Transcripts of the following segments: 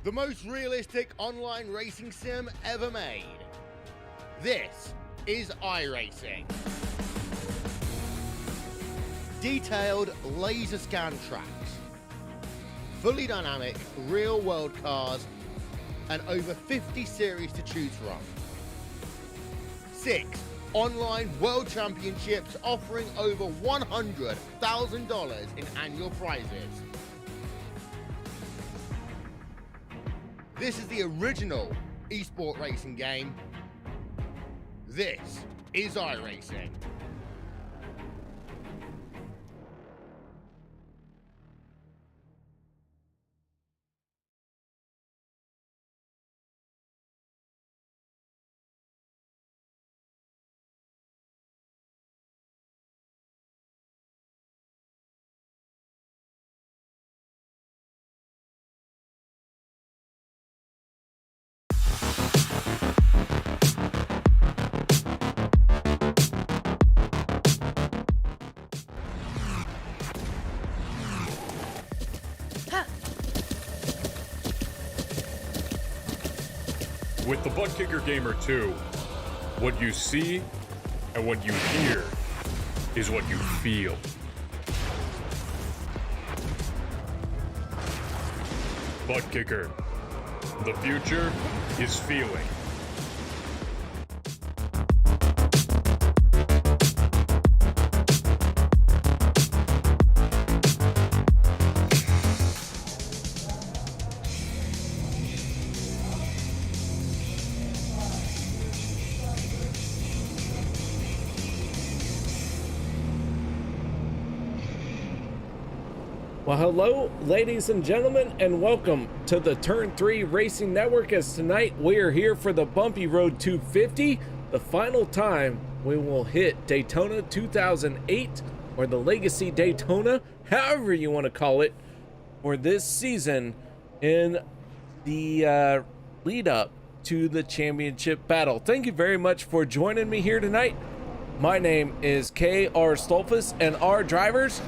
the most realistic online racing sim ever made. This is iRacing. Detailed laser scan tracks, fully dynamic real-world cars, and over 50 series to choose from. 6 online world championships offering over $100,000 in annual prizes. This is the original esport racing game. This is iRacing. With the Butt Kicker Gamer 2, what you see and what you hear is what you feel. Butt Kicker. The future is feeling. Well, hello, ladies and gentlemen, and welcome to the Turn 3 Racing Network, as tonight we are here for the Bumpy Road 250, the final time we will hit Daytona 2008, or the Legacy Daytona, however you want to call it, for this season in the lead up to the championship battle. Thank you very much for joining me here tonight. My name is K.R. Stolfus, and our drivers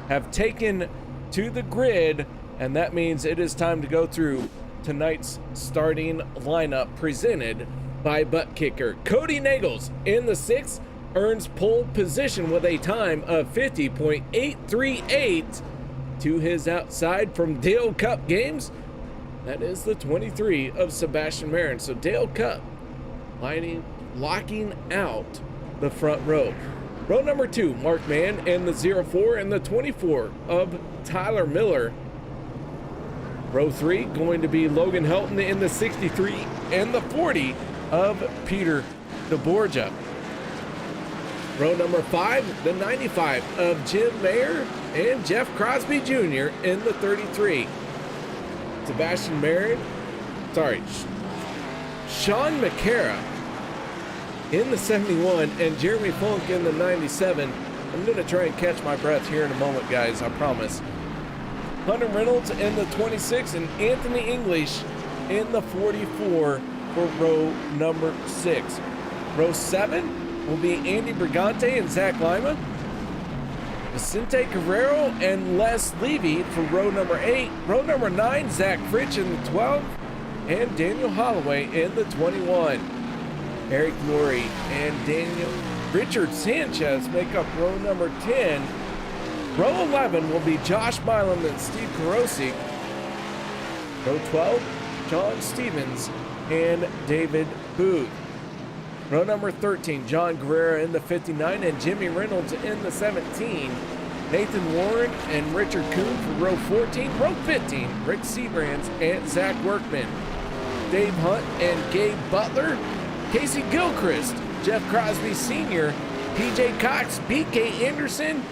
have taken to the grid, and that means it is time to go through tonight's starting lineup presented by Butt Kicker. Kody Neagles in the 6th earns pole position with a time of 50.838 to his outside from Dale Cup Games. That is the 23 of Sebastian Marin. So Dale Cup locking out the front row. Row number 2, Mark Mann in the 04 and the 24 of Tyler Miller. Row 3 going to be Logan Helton in the 63 and the 40 of Peter DeBorgia. Row number 5, the 95 of Jim Mayer and Jeff Crosby Jr. in the 33. Sean McCara in the 71 and Jeremy Funk in the 97. I'm going to try and catch my breath here in a moment, guys, I promise. Hunter Reynolds in the 26 and Anthony English in the 44 for row number 6. Row 7 will be Andy Brigante and Zach Lima. Vicente Guerrero and Les Levy for row number 8. Row number 9, Zach Fritsch in the 12 and Daniel Holloway in the 21. Eric Lurie and Richard Sanchez make up row number 10. Row 11 will be Josh Milam and Steve Karosik. Row 12, John Stevens and David Booth. Row number 13, John Guerrero in the 59 and Jimmy Reynolds in the 17. Nathan Warren and Richard Kuhn for row 14. Row 15, Rick Seabrands and Zach Workman. Dave Hunt and Gabe Butler. Casey Gilchrist, Jeff Crosby Sr., PJ Cox, BK Anderson,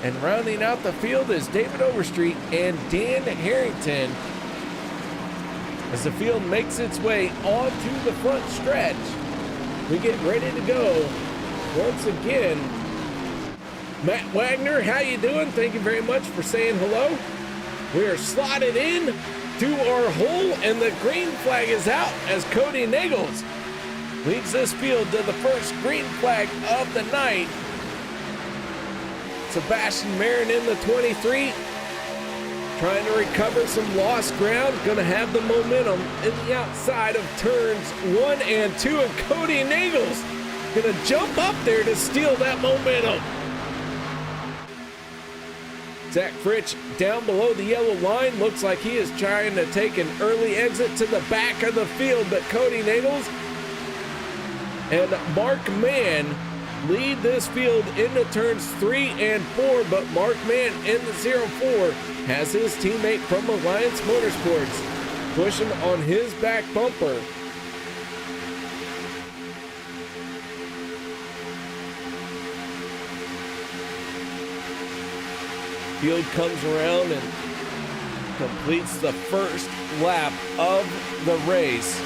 and rounding out the field is David Overstreet and Dan Harrington. As the field makes its way onto the front stretch, we get ready to go once again. Matt Wagner, how you doing? Thank you very much for saying hello. We are slotted in to our hole, and the green flag is out as Kody Neagles leads this field to the first green flag of the night. Sebastian Marin in the 23. trying to recover some lost ground. Gonna have the momentum in the outside of turns 1 and 2, and Kody Neagles gonna jump up there to steal that momentum. Zach Fritsch down below the yellow line. Looks like he is trying to take an early exit to the back of the field, but Kody Neagles and Mark Mann lead this field into turns 3 and 4, but Mark Mann in the 04 has his teammate from Alliance Motorsports pushing on his back bumper. Field comes around and completes the first lap of the race.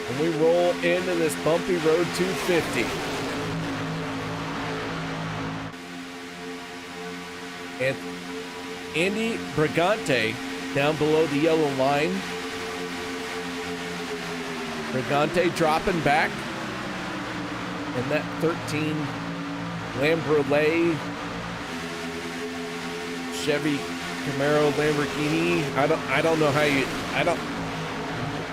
And we roll into this bumpy road 250. And Andy Brigante down below the yellow line. Brigante dropping back. And that 13 Lambrelay Chevy Camaro Lamborghini. I don't know how you,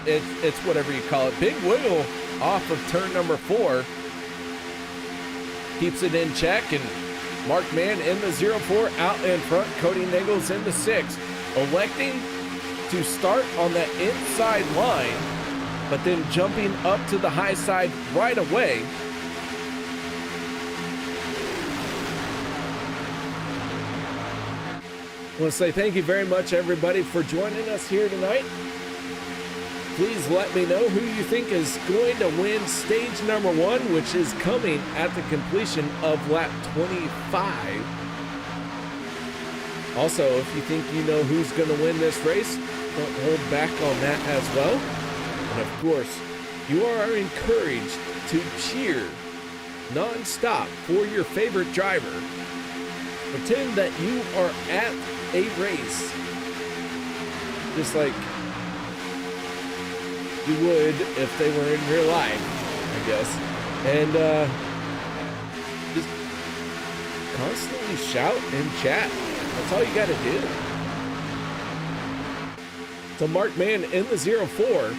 it's whatever you call it. Big wiggle off of turn number 4. Keeps it in check, and Mark Mann in the 04 out in front. Kody Neagles in the 6. Electing to start on that inside line, but then jumping up to the high side right away. I want to say thank you very much, everybody, for joining us here tonight. Please let me know who you think is going to win stage number 1, which is coming at the completion of lap 25. Also, if you think you know who's going to win this race, don't hold back on that as well. And of course, you are encouraged to cheer non-stop for your favorite driver. Pretend that you are at a race, just like you would if they were in real life, I guess. And just constantly shout and chat. That's all you got to do. So Mark Mann in the 04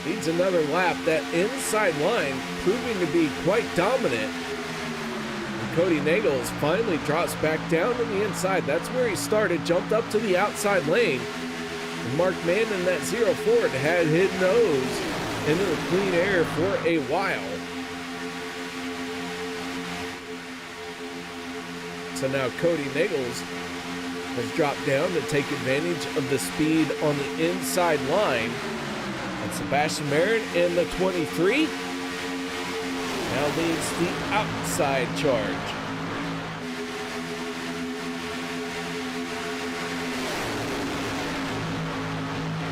needs another lap. That inside line proving to be quite dominant. Kody Neagles finally drops back down to the inside. That's where he started, jumped up to the outside lane. And Mark Mann in that 04 had his nose into the clean air for a while. So now Kody Neagles has dropped down to take advantage of the speed on the inside line. And Sebastian Marin in the 23. Now leads the outside charge.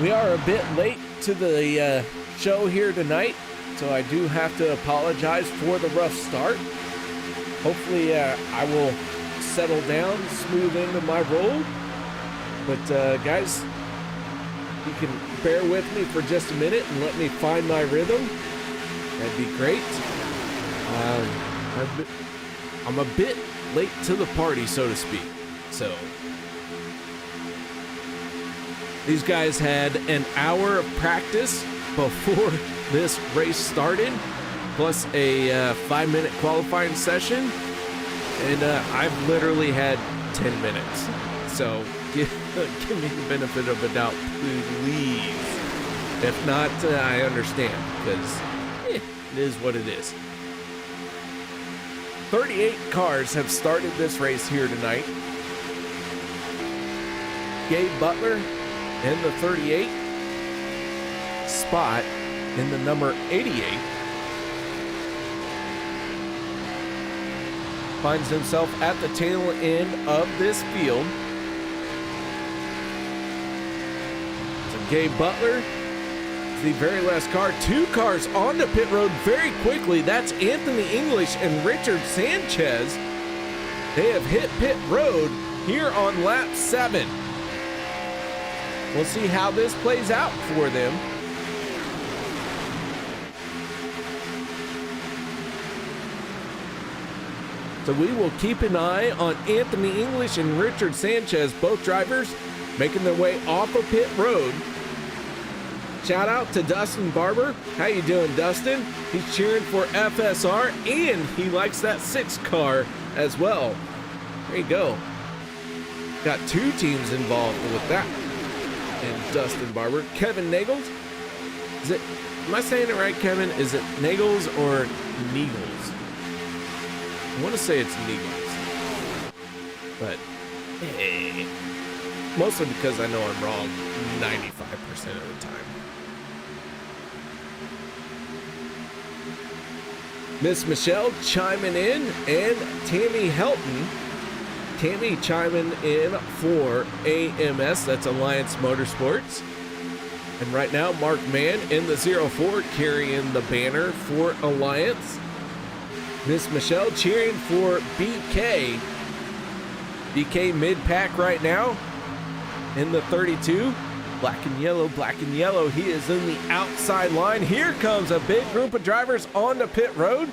We are a bit late to the show here tonight, so I do have to apologize for the rough start. Hopefully I will settle down, smooth into my role. But guys, you can bear with me for just a minute and let me find my rhythm. That'd be great. I'm a bit late to the party, so to speak. So these guys had an hour of practice before this race started, plus a 5-minute qualifying session, and I've literally had 10 minutes. So give me the benefit of the doubt, please. If not, I understand, because it is what it is. 38 cars have started this race here tonight. Gabe Butler in the 38 spot in the number 88 finds himself at the tail end of this field. So Gabe Butler, the very last car. 2 cars onto pit road very quickly. That's Anthony English and Richard Sanchez. They have hit pit road here on lap 7. We'll see how this plays out for them. So we will keep an eye on Anthony English and Richard Sanchez, both drivers making their way off of pit road. Shout out to Dustin Barber. How you doing, Dustin? He's cheering for FSR, and he likes that 6 car as well. There you go. Got 2 teams involved with that. And Dustin Barber. Kevin Neagles. Is it, am I saying it right, Kevin? Is it Neagles or Neagles? I want to say it's Neagles. But, hey. Mostly because I know I'm wrong 95% of the time. Miss Michelle chiming in, and Tammy Helton. Tammy chiming in for AMS, that's Alliance Motorsports. And right now, Mark Mann in the 04 carrying the banner for Alliance. Miss Michelle cheering for BK. BK mid-pack right now in the 32. Black and yellow, black and yellow. He is in the outside line. Here comes a big group of drivers on the pit road.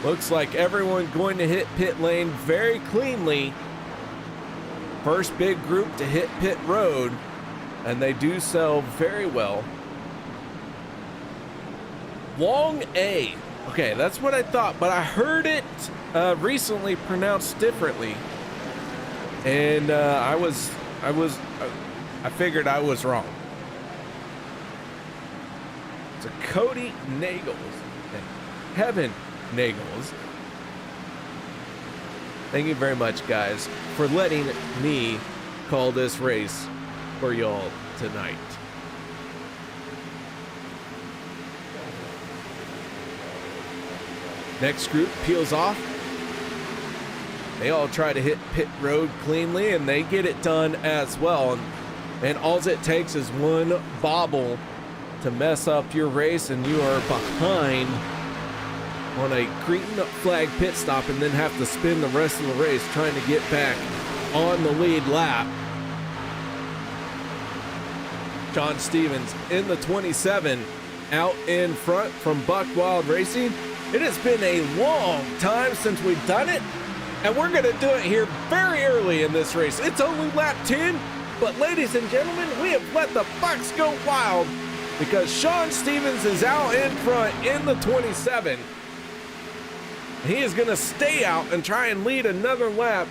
Looks like everyone going to hit pit lane very cleanly. First big group to hit pit road, and they do so very well. Long A. Okay, that's what I thought, but I heard it recently pronounced differently. And I figured I was wrong. So Kody Neagles and Kevin Neagles. Thank you very much, guys, for letting me call this race for y'all tonight. Next group peels off. They all try to hit pit road cleanly, and they get it done as well. And all it takes is one bobble to mess up your race, and you are behind on a green flag pit stop, and then have to spin the rest of the race trying to get back on the lead lap. John Stevens in the 27 out in front from Buck Wild Racing. It has been a long time since we've done it, and we're going to do it here very early in this race. It's only lap 10, but ladies and gentlemen, we have let the Bucks go wild because Sean Stevens is out in front in the 27. He is going to stay out and try and lead another lap,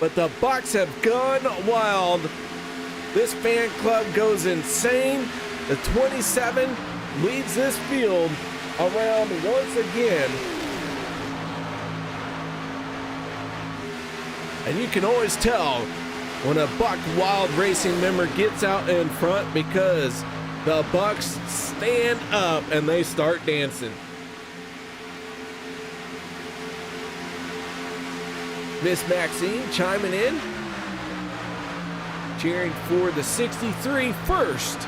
but the Bucks have gone wild. This fan club goes insane. The 27 leads this field around once again. And you can always tell when a Buck Wild Racing member gets out in front because the Bucks stand up and they start dancing. Miss Maxine chiming in, cheering for the 63 first,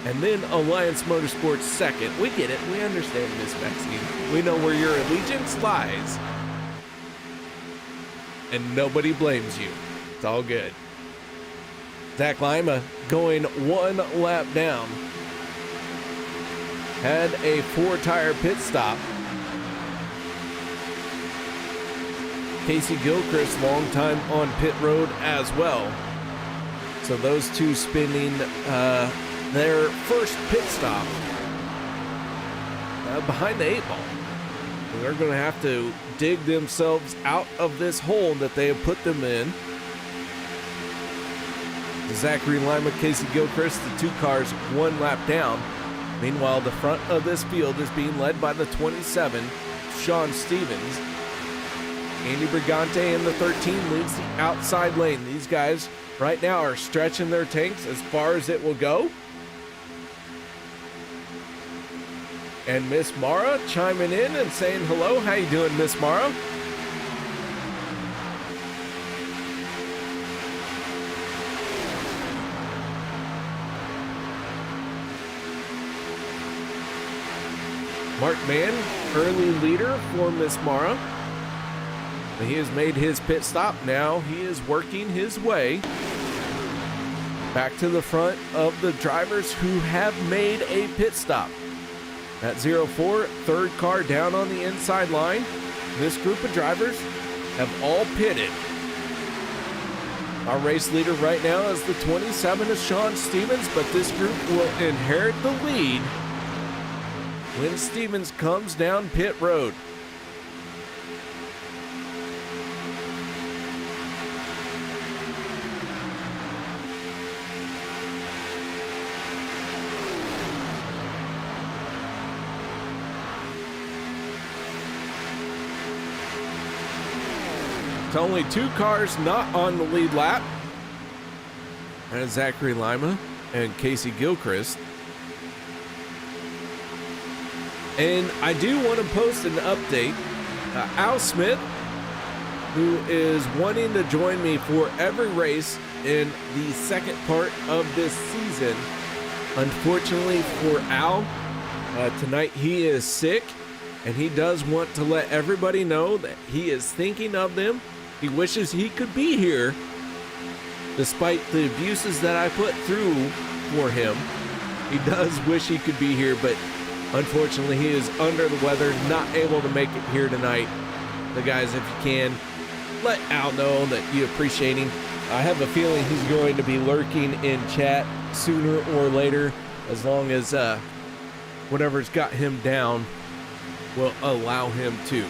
and then Alliance Motorsports second. We get it. We understand, Miss Maxine. We know where your allegiance lies. And nobody blames you. It's all good. Zach Lima going one lap down. Had a 4-tire pit stop. Casey Gilchrist, long time on pit road as well. So those two spending their first pit stop behind the 8 ball. They're going to have to dig themselves out of this hole that they have put them in. Zachary Lima, Casey Gilchrist, the 2 cars 1 lap down. Meanwhile, the front of this field is being led by the 27, Sean Stevens. Andy Brigante in the 13 leads the outside lane. These guys right now are stretching their tanks as far as it will go. And Miss Mara chiming in and saying hello. How you doing, Miss Mara? Mark Mann, early leader for Miss Mara. He has made his pit stop. Now he is working his way back to the front of the drivers who have made a pit stop. At 04, third car down on the inside line. This group of drivers have all pitted. Our race leader right now is the 27 of Sean Stevens, but this group will inherit the lead when Stevens comes down pit road. It's only 2 cars not on the lead lap. And it's Zachary Lima and Casey Gilchrist. And I do want to post an update. Al Smith, who is wanting to join me for every race in the second part of this season. Unfortunately for Al, tonight he is sick, and he does want to let everybody know that he is thinking of them. He wishes he could be here, despite the abuses that I put through for him. He does wish he could be here, but unfortunately he is under the weather, not able to make it here tonight. The guys, if you can, let Al know that you appreciate him. I have a feeling he's going to be lurking in chat sooner or later, as long as whatever's got him down will allow him to.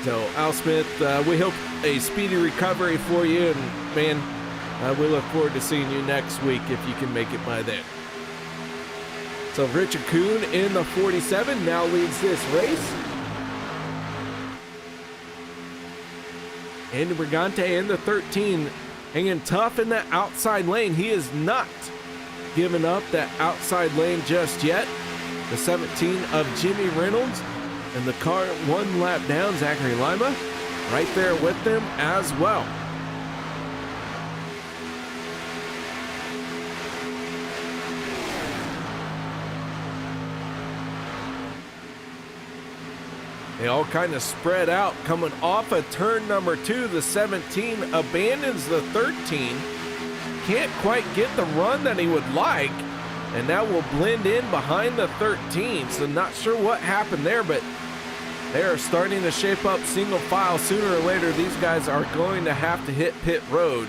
So, Al Smith, we hope a speedy recovery for you, and man, we look forward to seeing you next week if you can make it by then. So, Richard Kuhn in the 47 now leads this race. Andy Brigante in the 13, hanging tough in that outside lane. He has not given up that outside lane just yet. The 17 of Jimmy Reynolds. And the car 1 lap down, Zachary Lima, right there with them as well. They all kind of spread out coming off of turn number 2. The 17 abandons the 13. Can't quite get the run that he would like. And now will blend in behind the 13. So not sure what happened there, but they are starting to shape up single file. Sooner or later, these guys are going to have to hit pit road.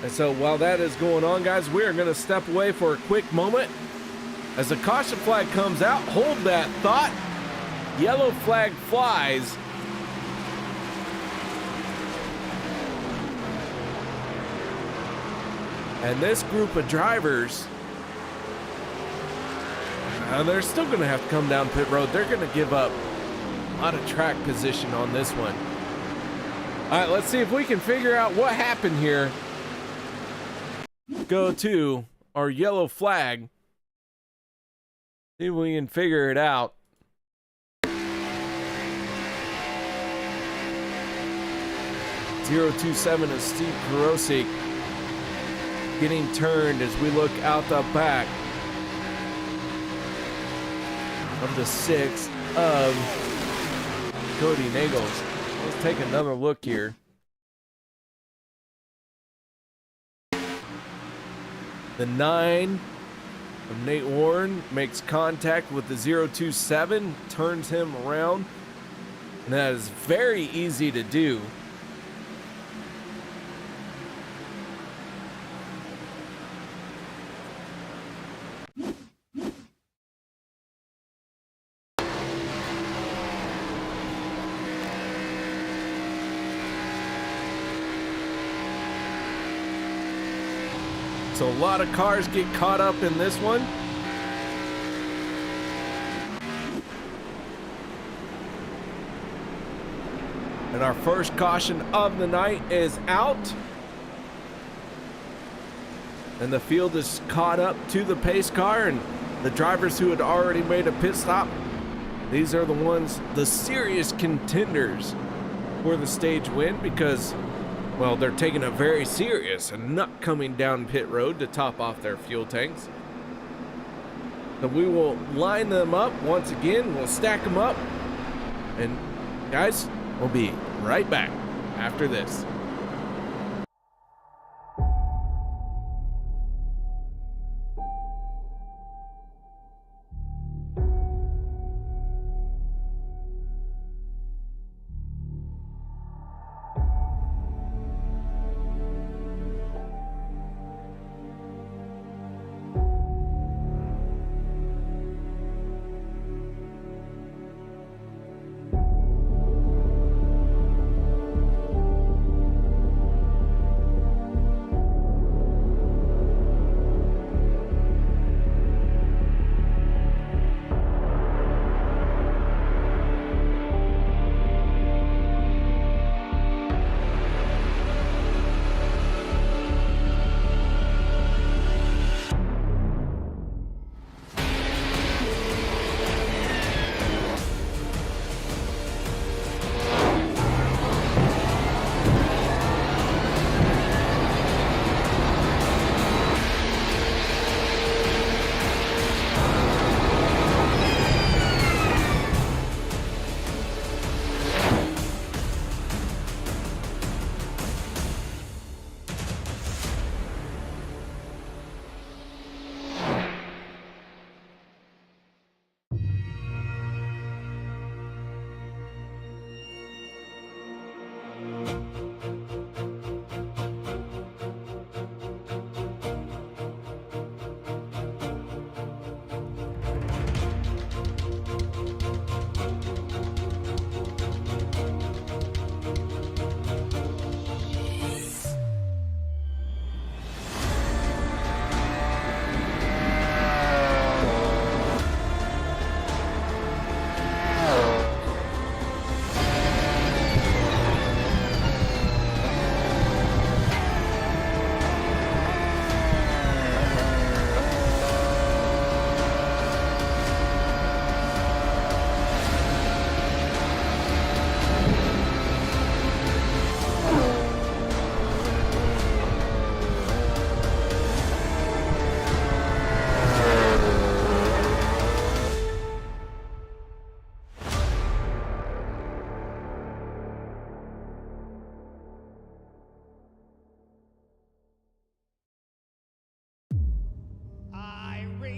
And so while that is going on, guys, we are going to step away for a quick moment. As the caution flag comes out, hold that thought. Yellow flag flies. And this group of drivers, they're still going to have to come down pit road. They're going to give up a lot of track position on this one. All right, let's see if we can figure out what happened here. Go to our yellow flag. See if we can figure it out. .027 is Steve Karosik getting turned as we look out the back of the 6 of Kody Neagles. Let's take another look here. The 9 of Nate Warren makes contact with the 027, turns him around, and that is very easy to do. So a lot of cars get caught up in this one. And our first caution of the night is out. And the field is caught up to the pace car, and the drivers who had already made a pit stop, these are the ones, the serious contenders for the stage win, because, well, they're taking it very serious and not coming down pit road to top off their fuel tanks. So we will line them up once again. We'll stack them up. And guys, we'll be right back after this.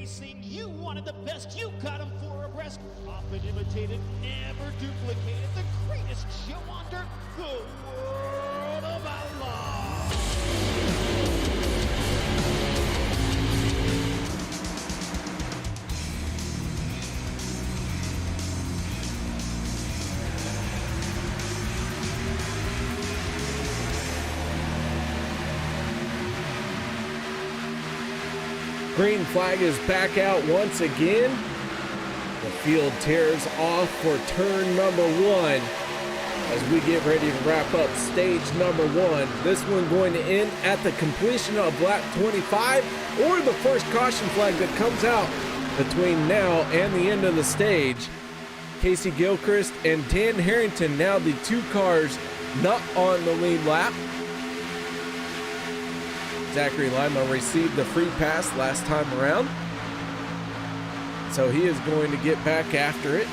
racing, you wanted the best, you got them 4 abreast. Often imitated, never duplicated. The greatest show on dirt, the World of Outlaws. Green flag is back out once again. The field tears off for turn number 1 as we get ready to wrap up stage number 1. This one going to end at the completion of lap 25 or the first caution flag that comes out between now and the end of the stage. Casey Gilchrist and Dan Harrington now the 2 cars not on the lead lap. Zachary Lima received the free pass last time around, so he is going to get back after it.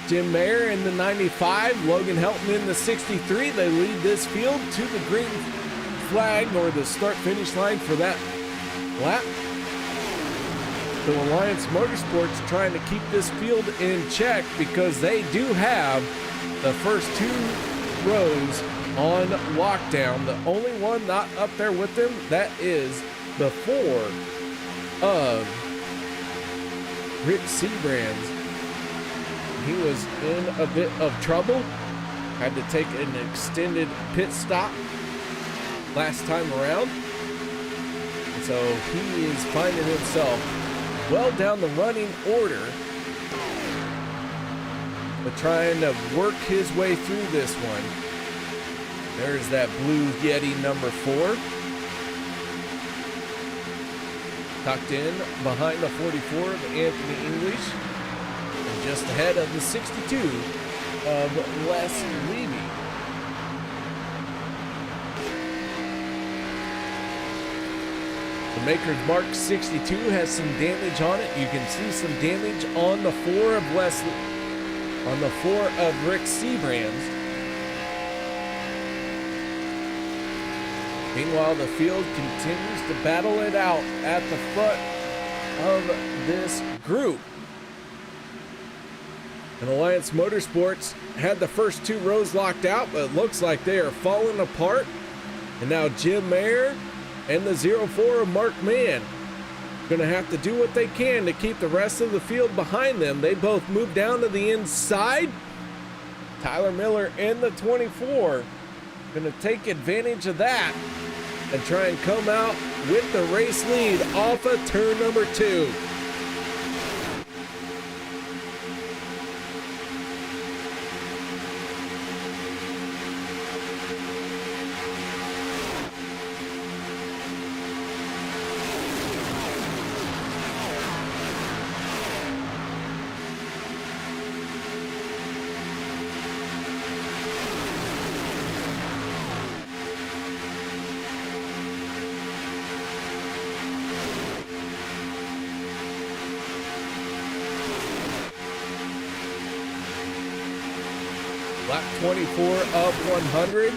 Jim Mayer in the 95, Logan Helton in the 63. They lead this field to the green flag or the start-finish line for that lap. The Alliance Motorsports trying to keep this field in check because they do have the first 2 rows on lockdown. The only one not up there with them, that is the 4 of Rick Seabrands. He was in a bit of trouble, had to take an extended pit stop last time around. And so he is finding himself well down the running order, but trying to work his way through this one. There's that blue Yeti number 4. Tucked in behind the 44 of Anthony English, and just ahead of the 62 of Les Levy. The Maker's Mark 62 has some damage on it. You can see some damage on the 4 of Leslie, on the 4 of Rick Seabrands. Meanwhile, the field continues to battle it out at the front of this group. And Alliance Motorsports had the first 2 rows locked out, but it looks like they are falling apart. And now Jim Mayer and the 04 of Mark Mann going to have to do what they can to keep the rest of the field behind them. They both move down to the inside. Tyler Miller and the 24 going to take advantage of that and try and come out with the race lead off of turn number 2. Lap 24 of 100.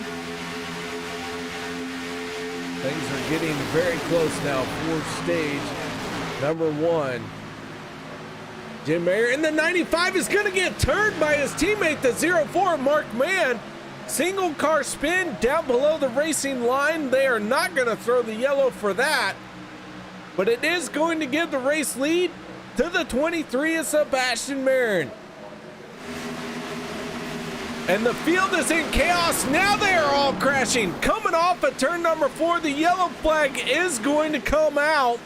Things are getting very close now for stage number 1. Jim Mayer in the 95 is going to get turned by his teammate, the 04, Mark Mann. Single car spin down below the racing line. They are not going to throw the yellow for that, but it is going to give the race lead to the 23 of Sebastian Marin. And the field is in chaos. Now they are all crashing. Coming off at turn number 4, the yellow flag is going to come out.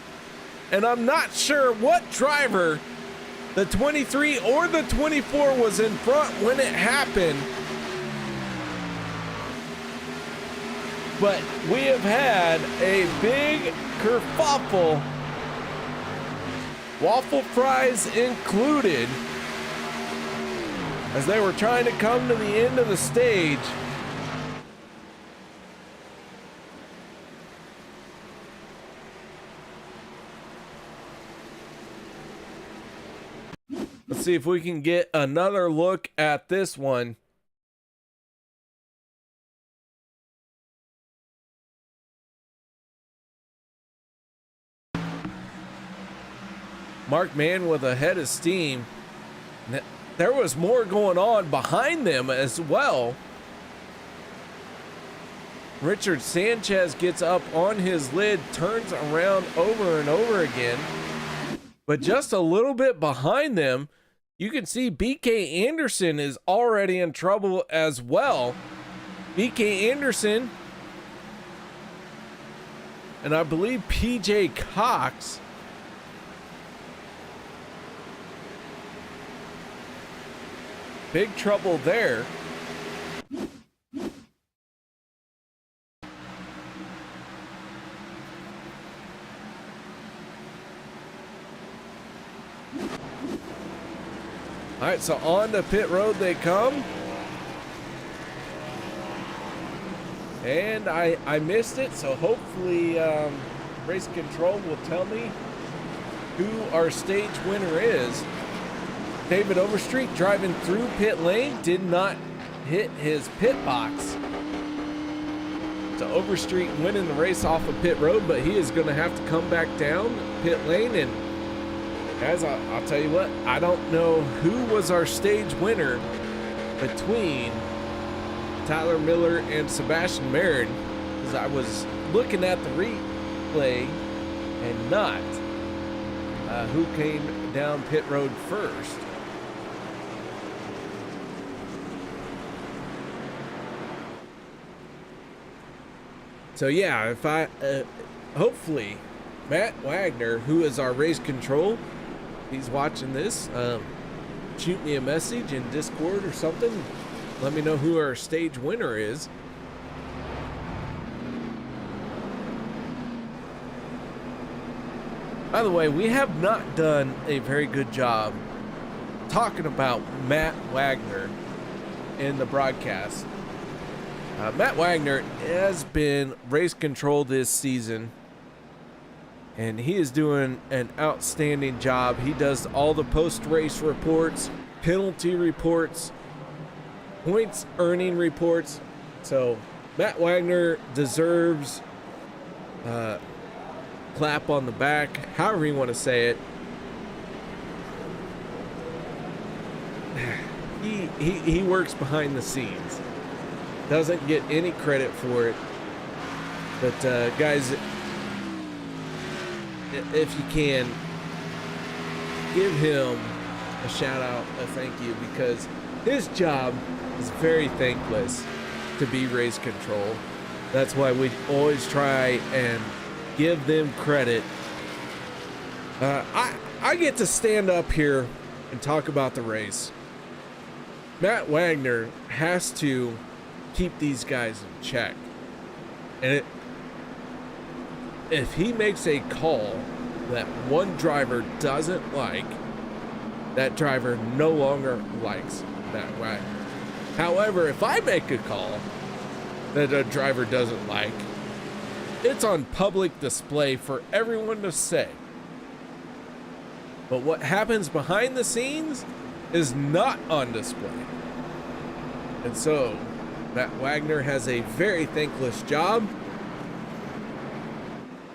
And I'm not sure what driver, the 23 or the 24, was in front when it happened. But we have had a big kerfuffle, waffle fries included, as they were trying to come to the end of the stage. Let's see if we can get another look at this one. Mark Mann with a head of steam. There was more going on behind them as well. Richard Sanchez gets up on his lid, turns around over and over again. But just a little bit behind them, you can see BK Anderson is already in trouble as well. BK Anderson, and I believe PJ Cox, big trouble there. All right, so on the pit road they come. And I missed it, so hopefully race control will tell me who our stage winner is. David Overstreet driving through pit lane, did not hit his pit box. So Overstreet winning the race off of pit road, but he is going to have to come back down pit lane. And guys, I'll tell you what, I don't know who was our stage winner between Tyler Miller and Sebastian Marin, because I was looking at the replay and not who came down pit road first. So yeah, if I hopefully Matt Wagner, who is our race control, he's watching this, shoot me a message in Discord or something. Let me know who our stage winner is. By the way, we have not done a very good job talking about Matt Wagner in the broadcast. Matt Wagner has been race control this season, and he is doing an outstanding job. He does all the post-race reports, penalty reports, points earning reports. So Matt Wagner deserves clap on the back, however you want to say it. He works behind the scenes, doesn't get any credit for it. But guys, if you can, give him a shout out, a thank you, because his job is very thankless to be race control. That's why we always try and give them credit. I get to stand up here and talk about the race. Matt Wagner has to keep these guys in check. And if he makes a call that one driver doesn't like, that driver no longer likes Matt Wagner. However, if I make a call that a driver doesn't like, it's on public display for everyone to say. But what happens behind the scenes is not on display. And so, Matt Wagner has a very thankless job,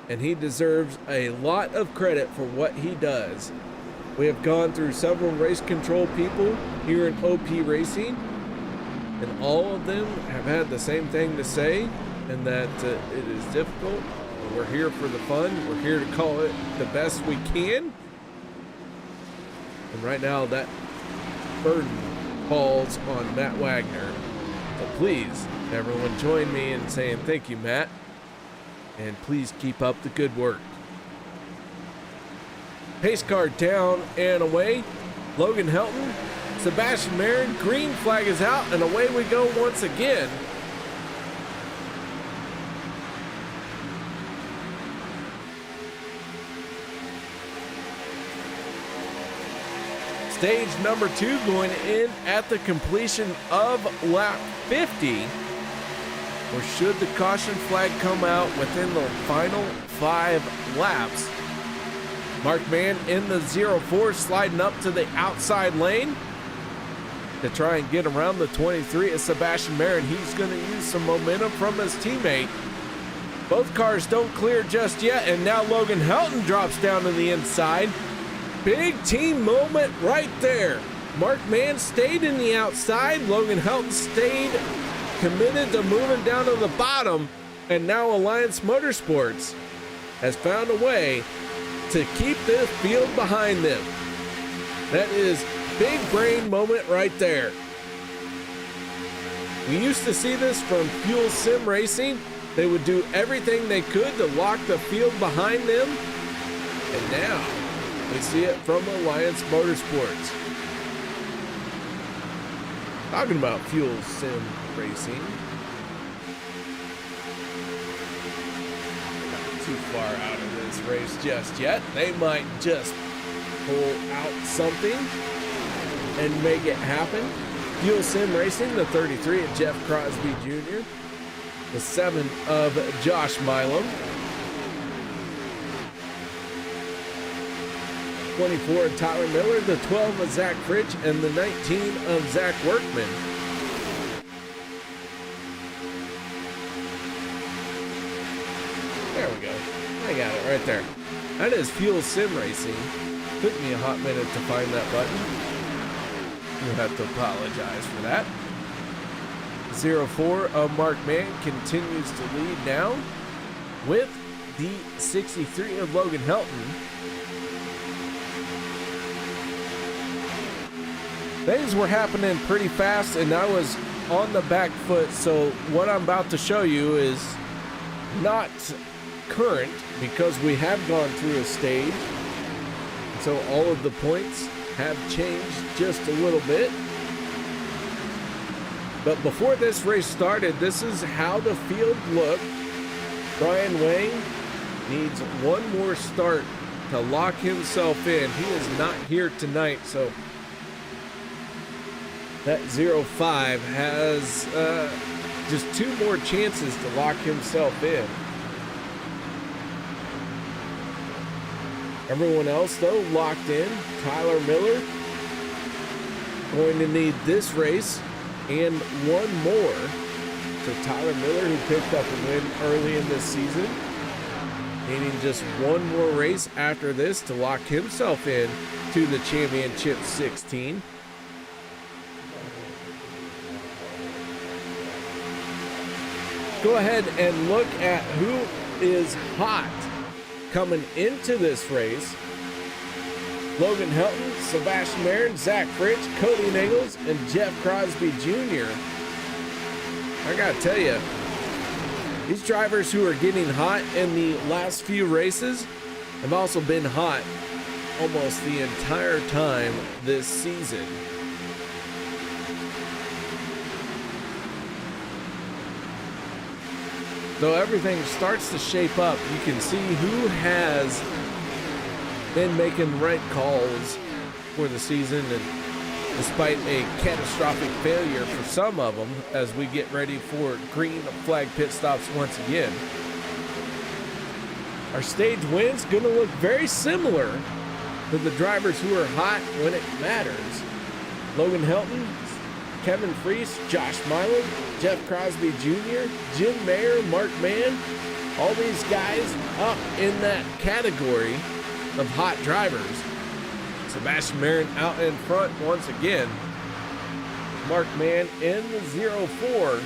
and he deserves a lot of credit for what he does. We have gone through several race control people here in OP Racing, and all of them have had the same thing to say, and that it is difficult. We're here for the fun. We're here to call it the best we can. And right now, that burden falls on Matt Wagner. So please, everyone join me in saying thank you, Matt. And please keep up the good work. Pace car down and away. Logan Helton, Sebastian Marin, green flag is out, and away we go once again. Stage number 2 going in at the completion of lap 50. Or should the caution flag come out within the final 5 laps, Mark Mann in the 04, sliding up to the outside lane to try and get around the 23 is Sebastian Marin. He's going to use some momentum from his teammate. Both cars don't clear just yet, and now Logan Helton drops down to the inside. Big team moment right there. Mark Mann stayed in the outside. Logan Helton stayed committed to moving down to the bottom, and now Alliance Motorsports has found a way to keep this field behind them. That is big brain moment right there. We used to see this from Fuel Sim Racing. They would do everything they could to lock the field behind them, and now we see it from Alliance Motorsports. Talking about Fuel Sim Racing. Not too far out of this race just yet. They might just pull out something and make it happen. Fuel Sim Racing, the 33 of Jeff Crosby Jr., the 7 of Josh Milam, 24 of Tyler Miller, the 12 of Zach Fritch, and the 19 of Zach Workman. There we go. I got it right there. That is Fuel Sim Racing. Took me a hot minute to find that button. You'll have to apologize for that. 04 of Mark Mann continues to lead now with the 63 of Logan Helton. Things were happening pretty fast, and I was on the back foot, so what I'm about to show you is not current because we have gone through a stage, so all of the points have changed just a little bit. But before this race started, this is how the field looked. Brian Wang needs one more start to lock himself in. He is not here tonight, so that 05 has just 2 more chances to lock himself in. Everyone else, though, locked in. Tyler Miller going to need this race and one more. So Tyler Miller, who picked up a win early in this season, needing just one more race after this to lock himself in to the Championship 16. Go ahead and look at who is hot coming into this race. Logan Helton, Sebastian Marin, Zach Fritch, Kody Neagles, and Jeff Crosby Jr. I gotta tell you, these drivers who are getting hot in the last few races have also been hot almost the entire time this season. Though everything starts to shape up, you can see who has been making the right calls for the season, and despite a catastrophic failure for some of them as we get ready for green flag pit stops once again. Our stage win's going to look very similar to the drivers who are hot when it matters. Logan Helton, Kevin Freese, Josh Milam, Jeff Crosby Jr., Jim Mayer, Mark Mann, all these guys up in that category of hot drivers. Sebastian Marin out in front once again. Mark Mann in the 04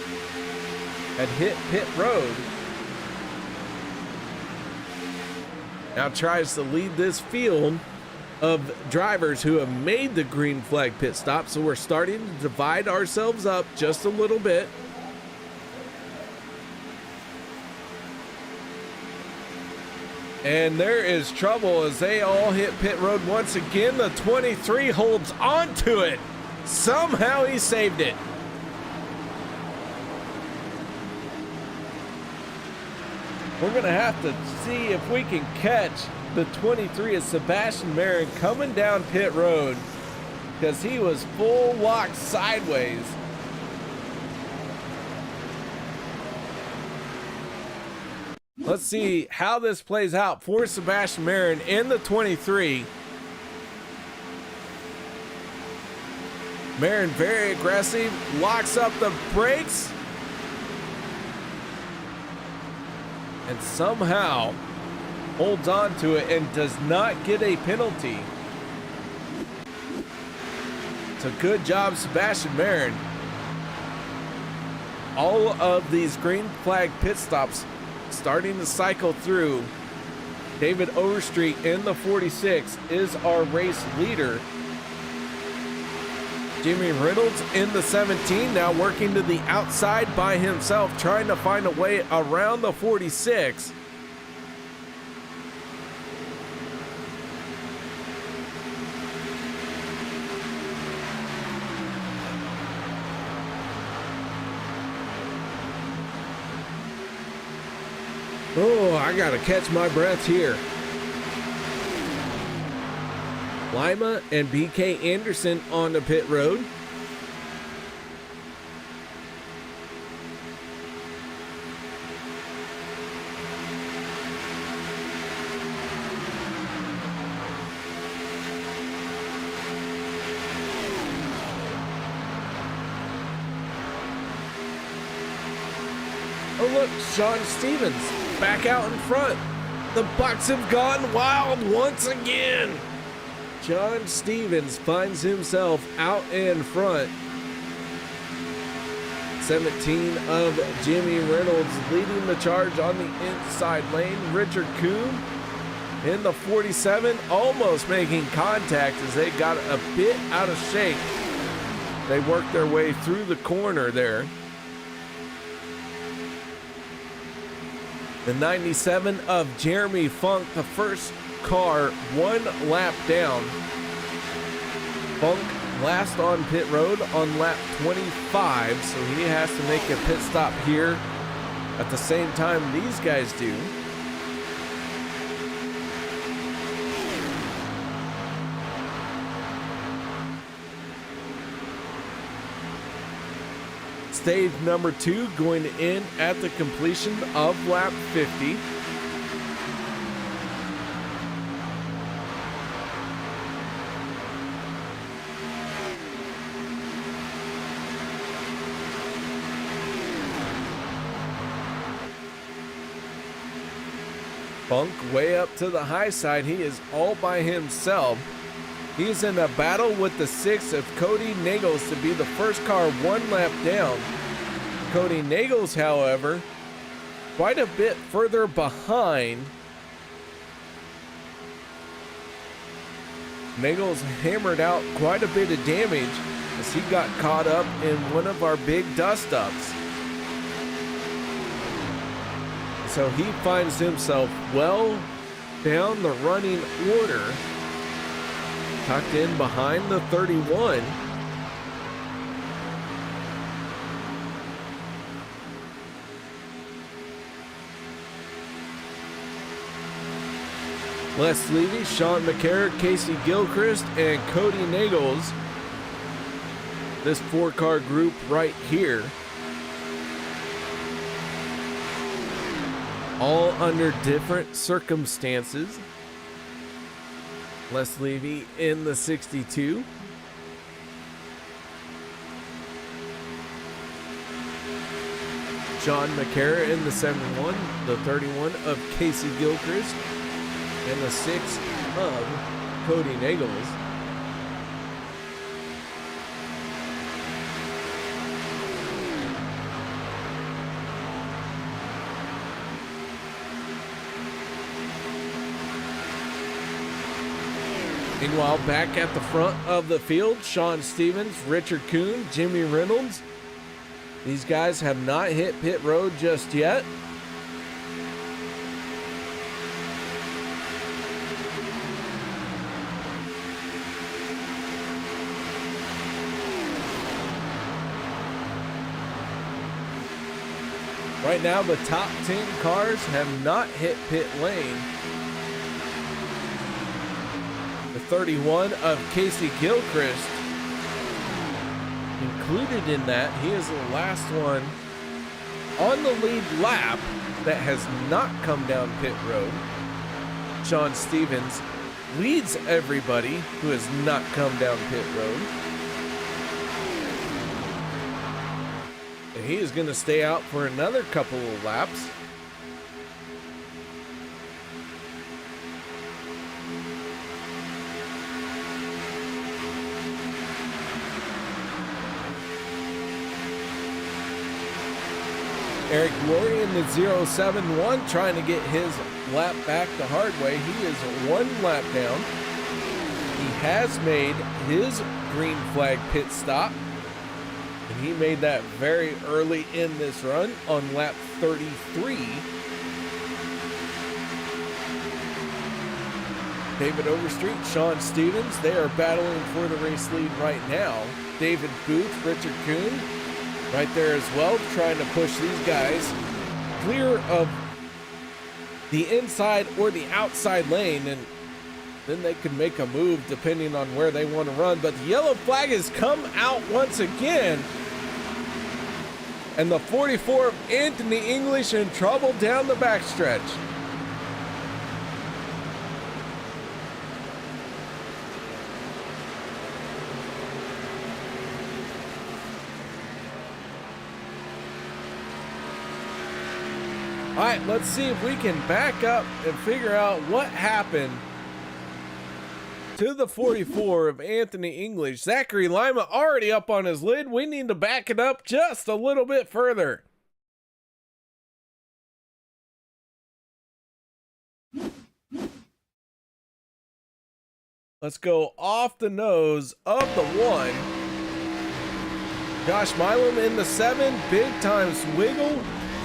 had hit pit road. Now tries to lead this field of drivers who have made the green flag pit stop. So we're starting to divide ourselves up just a little bit. And there is trouble as they all hit pit road once again. The 23 holds on to it. Somehow he saved it. We're going to have to see if we can catch the 23 of Sebastian Marin coming down pit road, because he was full lock sideways. Let's see how this plays out for Sebastian Marin in the 23. Marin very aggressive, locks up the brakes, and somehow holds on to it and does not get a penalty. It's a good job, Sebastian Marin. All of these green flag pit stops starting to cycle through. David Overstreet in the 46 is our race leader. Jimmy Reynolds in the 17, now working to the outside by himself, trying to find a way around the 46. Oh, I gotta catch my breath here. Lima and BK Anderson on the pit road. Oh look, Sean Stevens back out in front. The Bucks have gone wild once again. John Stevens finds himself out in front. 17 of Jimmy Reynolds leading the charge on the inside lane. Richard Kuhn in the 47, almost making contact as they got a bit out of shape. They worked their way through the corner there. The 97 of Jeremy Funk, the first car one lap down. Funk last on pit road on lap 25, so he has to make a pit stop here at the same time these guys do. Stage number 2 going to end at the completion of lap 50. Funk way up to the high side. He is all by himself. He's in a battle with the 6 of Kody Neagles to be the first car one lap down. Kody Neagles, however, quite a bit further behind. Neagles hammered out quite a bit of damage as he got caught up in one of our big dust-ups. So he finds himself well down the running order, tucked in behind the 31. Les Levy, Sean McCarrick, Casey Gilchrist, and Kody Neagles. This 4-car group right here. All under different circumstances. Les Levy in the 62. Sean McCarrick in the 71. The 31 of Casey Gilchrist. And the 6 of Kody Neagles. Meanwhile, back at the front of the field, Sean Stevens, Richard Kuhn, Jimmy Reynolds. These guys have not hit pit road just yet. Right now, the top 10 cars have not hit pit lane. The 31 of Casey Gilchrist included in that. He is the last one on the lead lap that has not come down pit road. Sean Stevens leads everybody who has not come down pit road. And he is going to stay out for another couple of laps. Eric Laurie in the 071 trying to get his lap back the hard way. He is one lap down. He has made his green flag pit stop. And he made that very early in this run on lap 33. David Overstreet, Sean Stevens, they are battling for the race lead right now. David Booth, Richard Kuhn, right there as well, trying to push these guys clear of the inside or the outside lane, and then they can make a move depending on where they want to run. But the yellow flag has come out once again, and the 44 of Anthony English in trouble down the backstretch. All right, let's see if we can back up and figure out what happened to the 44 of Anthony English. Zachary Lima already up on his lid. We need to back it up just a little bit further. Let's go off the nose of the 1. Josh Milam in the 7, big time swiggle.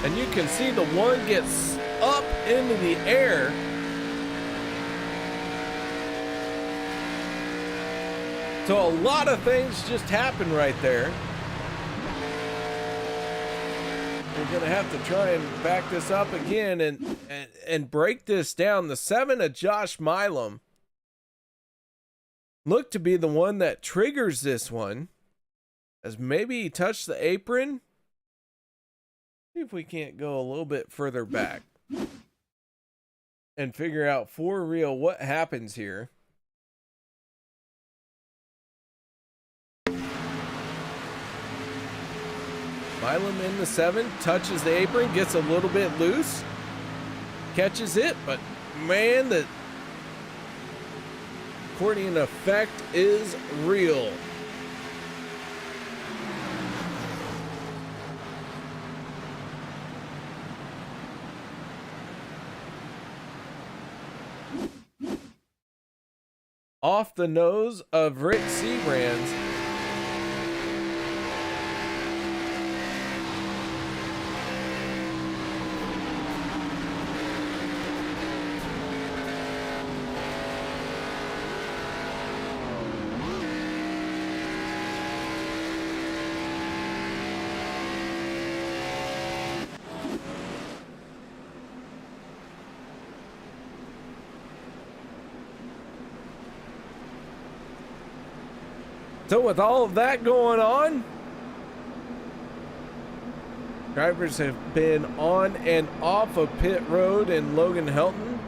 And you can see the 1 gets up into the air. So a lot of things just happened right there. We're going to have to try and back this up again and break this down. The 7 of Josh Milam looked to be the one that triggers this one, as maybe he touched the apron. See if we can't go a little bit further back and figure out for real what happens here. Milam in the 7, touches the apron, gets a little bit loose, catches it, but man, the accordion effect is real. Off the nose of Rick Seabrands. So with all of that going on, drivers have been on and off of pit road, and Logan Helton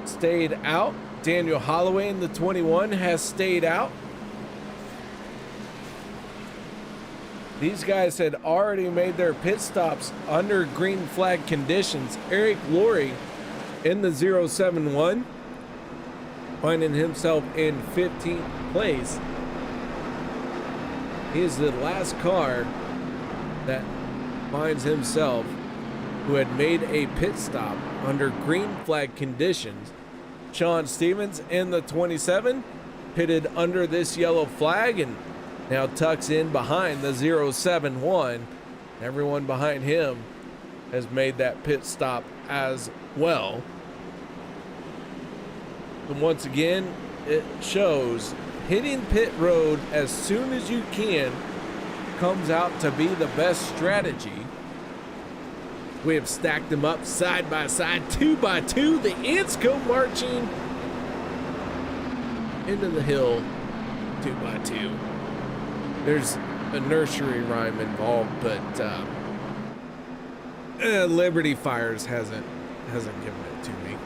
stayed out. Daniel Holloway in the 21 has stayed out. These guys had already made their pit stops under green flag conditions. Eric Laurie in the 071, finding himself in 15th place. He is the last car that finds himself who had made a pit stop under green flag conditions. Sean Stevens in the 27 pitted under this yellow flag and now tucks in behind the 071. Everyone behind him has made that pit stop as well. And once again, it shows hitting pit road as soon as you can comes out to be the best strategy. We have stacked them up side by side, 2 by 2. The ants go marching into the hill, 2 by 2. There's a nursery rhyme involved, but Liberty Fires hasn't given it to me.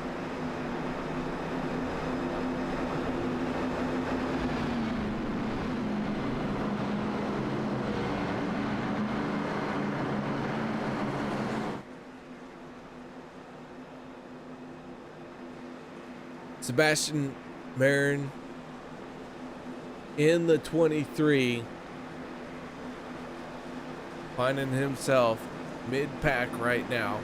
Sebastian Marin in the 23, finding himself mid-pack right now.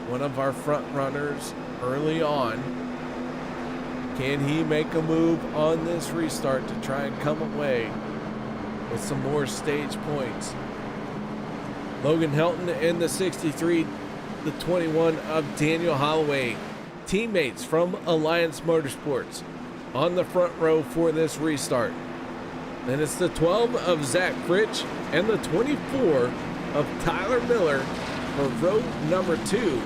One of our front runners early on. Can he make a move on this restart to try and come away with some more stage points? Logan Helton in the 63, the 21 of Daniel Holloway. Teammates from Alliance Motorsports on the front row for this restart. Then it's the 12 of Zach Fritsch and the 24 of Tyler Miller for row number 2.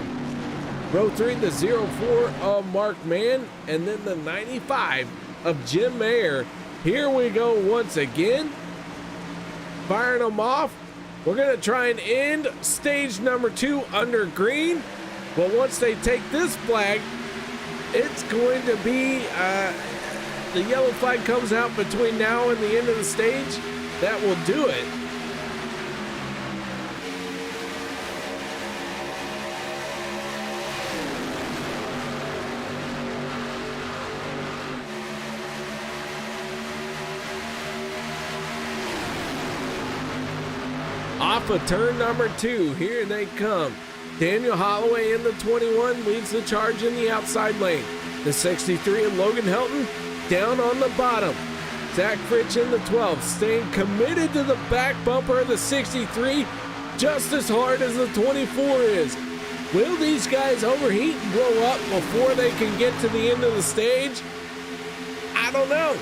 Row 3, the 04 of Mark Mann, and then the 95 of Jim Mayer. Here we go once again, firing them off. We're gonna try and end stage number 2 under green. But once they take this flag, it's going to be, the yellow flag comes out between now and the end of the stage. That will do it. Off of turn number 2, here they come. Daniel Holloway in the 21 leads the charge in the outside lane. The 63 of Logan Helton down on the bottom. Zach Fritsch in the 12, staying committed to the back bumper of the 63 just as hard as the 24 is. Will these guys overheat and blow up before they can get to the end of the stage? I don't know.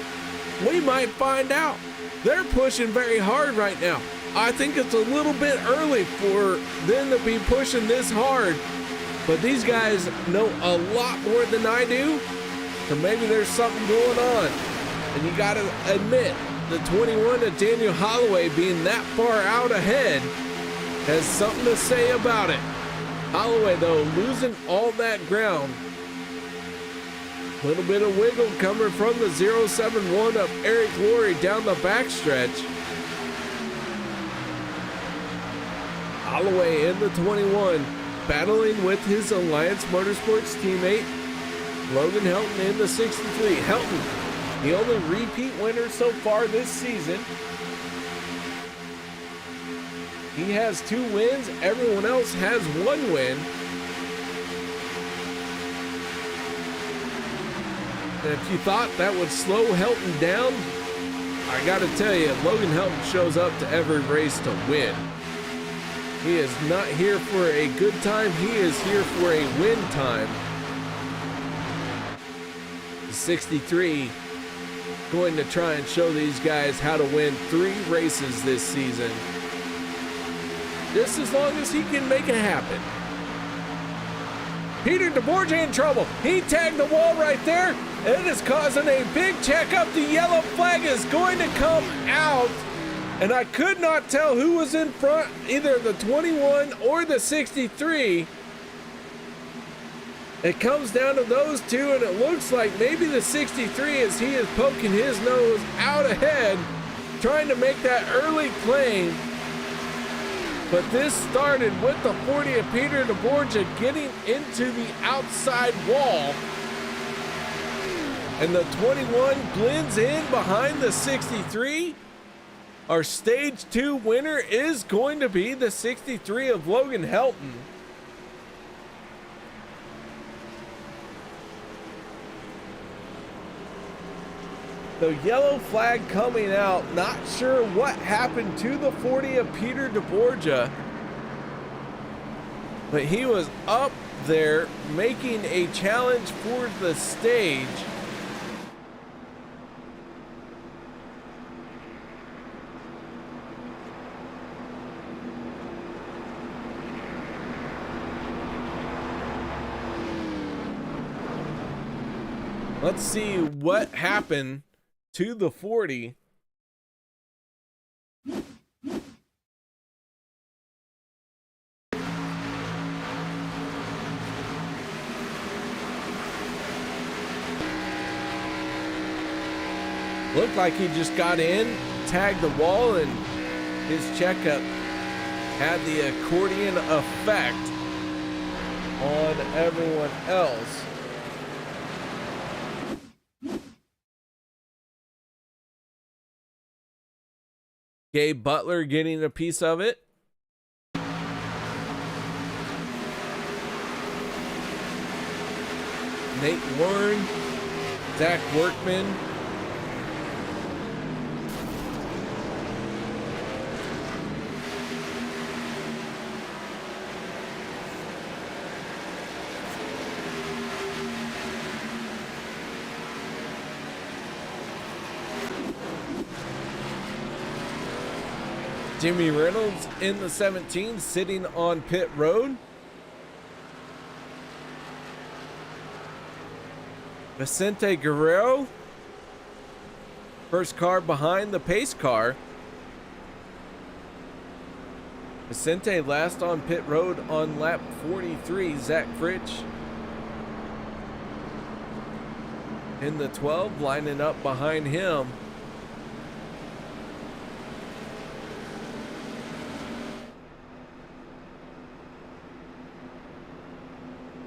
We might find out. They're pushing very hard right now. I think it's a little bit early for them to be pushing this hard, but these guys know a lot more than I do, so maybe there's something going on. And you gotta admit, the 21 of Daniel Holloway being that far out ahead has something to say about it. Holloway, though, losing all that ground. A little bit of wiggle coming from the 071 of Eric Laurie down the backstretch. Holloway in the 21, battling with his Alliance Motorsports teammate, Logan Helton in the 63. Helton, the only repeat winner so far this season. He has 2 wins. Everyone else has 1 win. And if you thought that would slow Helton down, I gotta tell you, Logan Helton shows up to every race to win. He is not here for a good time. He is here for a win time. The 63 going to try and show these guys how to win 3 races this season. Just as long as he can make it happen. Peter DeBorgia in trouble. He tagged the wall right there. It is causing a big checkup. The yellow flag is going to come out. And I could not tell who was in front, either the 21 or the 63. It comes down to those 2, and it looks like maybe the 63, as he is poking his nose out ahead, trying to make that early claim. But this started with the 40 of Peter DeBorgia getting into the outside wall. And the 21 blends in behind the 63. Our stage 2 winner is going to be the 63 of Logan Helton. The yellow flag coming out. Not sure what happened to the 40 of Peter DeBorgia, but he was up there making a challenge for the stage. Let's see what happened to the 40. looked like he just got in, tagged the wall, and his checkup had the accordion effect on everyone else. Gabe Butler getting a piece of it. Nate Warren, Zach Workman. Jimmy Reynolds in the 17, sitting on pit road. Vicente Guerrero, first car behind the pace car. Vicente last on pit road on lap 43. Zach Fritsch in the 12, lining up behind him.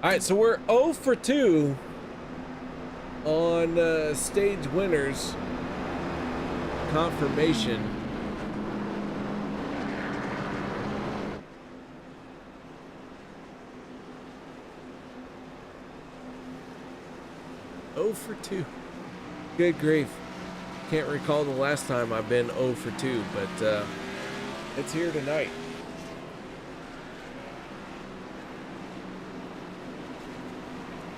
All right, so we're 0 for 2 on stage winners confirmation. Oh for 2. Good grief. Can't recall the last time I've been 0 for 2, but it's here tonight.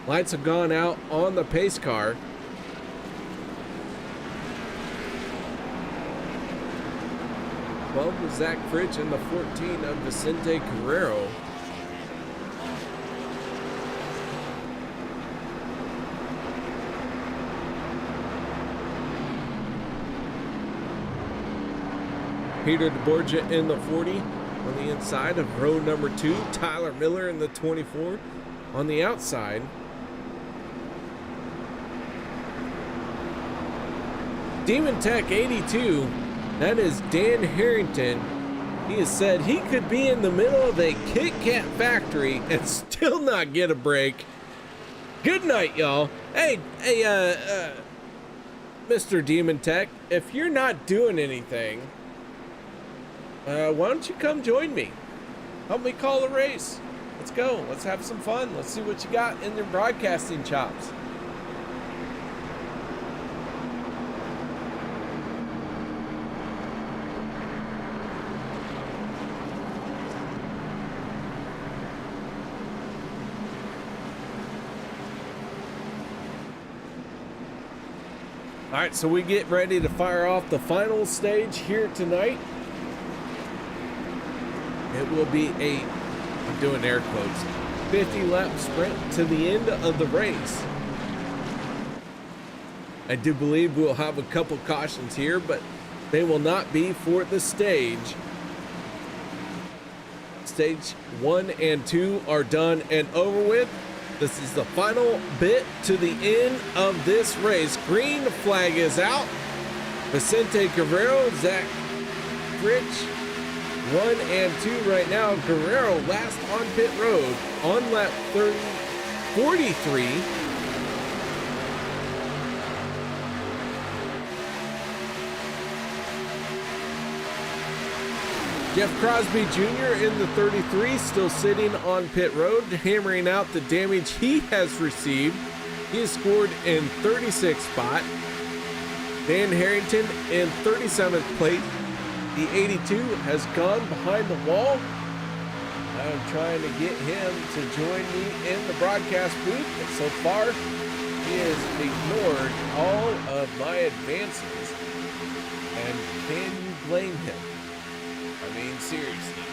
Lights have gone out on the pace car. Well, with Zach Fritsch and the 14 of Vicente Guerrero. Peter DeBorgia in the 40 on the inside of row number 2. Tyler Miller in the 24 on the outside. Demon Tech 82, that is Dan Harrington. He has said he could be in the middle of a Kit Kat factory and still not get a break. Good night, y'all. Hey, Mr. Demon Tech, if you're not doing anything, why don't you come join me? Help me call a race. Let's go. Let's have some fun. Let's see what you got in your broadcasting chops. All right, so we get ready to fire off the final stage here tonight. It will be I'm doing air quotes, 50 lap sprint to the end of the race. I do believe we'll have a couple cautions here, but they will not be for the stage. Stage 1 and 2 are done and over with. This is the final bit to the end of this race. Green flag is out. Vicente Guerrero, Zach Fritsch, 1 and 2 right now. Guerrero last on pit road on lap 43. Jeff Crosby Jr. in the 33, still sitting on pit road, hammering out the damage he has received. He is scored in 36th spot. Dan Harrington in 37th place. The 82 has gone behind the wall. I'm trying to get him to join me in the broadcast booth, but so far he has ignored all of my advances. And can you blame him? I mean, seriously,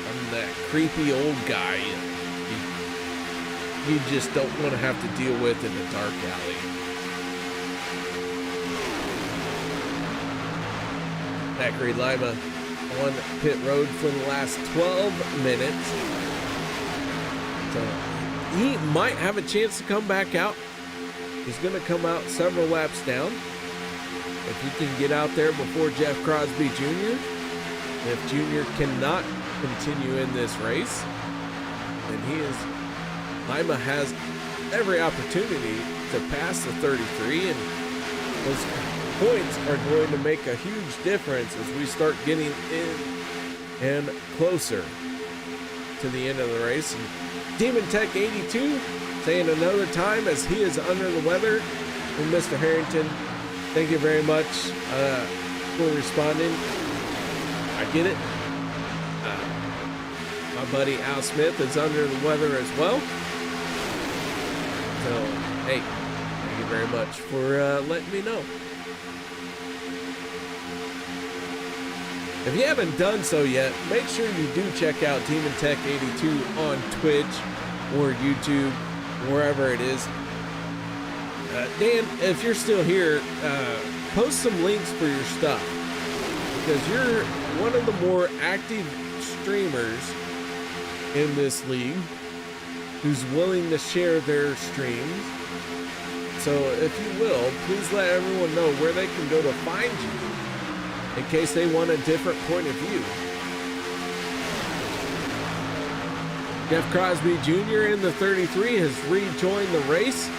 I'm that creepy old guy you just don't want to have to deal with in a dark alley. Zachary Lima on pit road for the last 12 minutes. So he might have a chance to come back out. He's going to come out several laps down. if he can get out there before Jeff Crosby Jr., if Jr. cannot continue in this race, then Lima has every opportunity to pass the 33, and those points are going to make a huge difference as we start getting in and closer to the end of the race. And Demon Tech 82 saying another time as he is under the weather. And Mr. Harrington, thank you very much for responding. I get it. My buddy Al Smith is under the weather as well. So, hey, thank you very much for letting me know. If you haven't done so yet, make sure you do check out Demon Tech 82 on Twitch or YouTube, wherever it is. Dan, if you're still here, post some links for your stuff, because you're one of the more active streamers in this league who's willing to share their streams. So if you will, please let everyone know where they can go to find you in case they want a different point of view. Jeff Crosby Jr. in the 33 has rejoined the race.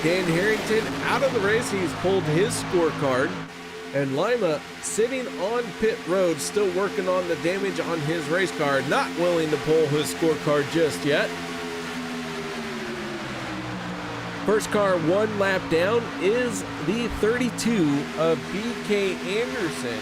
Dan Harrington out of the race. He's pulled his scorecard. And Lima sitting on pit road, still working on the damage on his race car, not willing to pull his scorecard just yet. First car one lap down is the 32 of BK Anderson.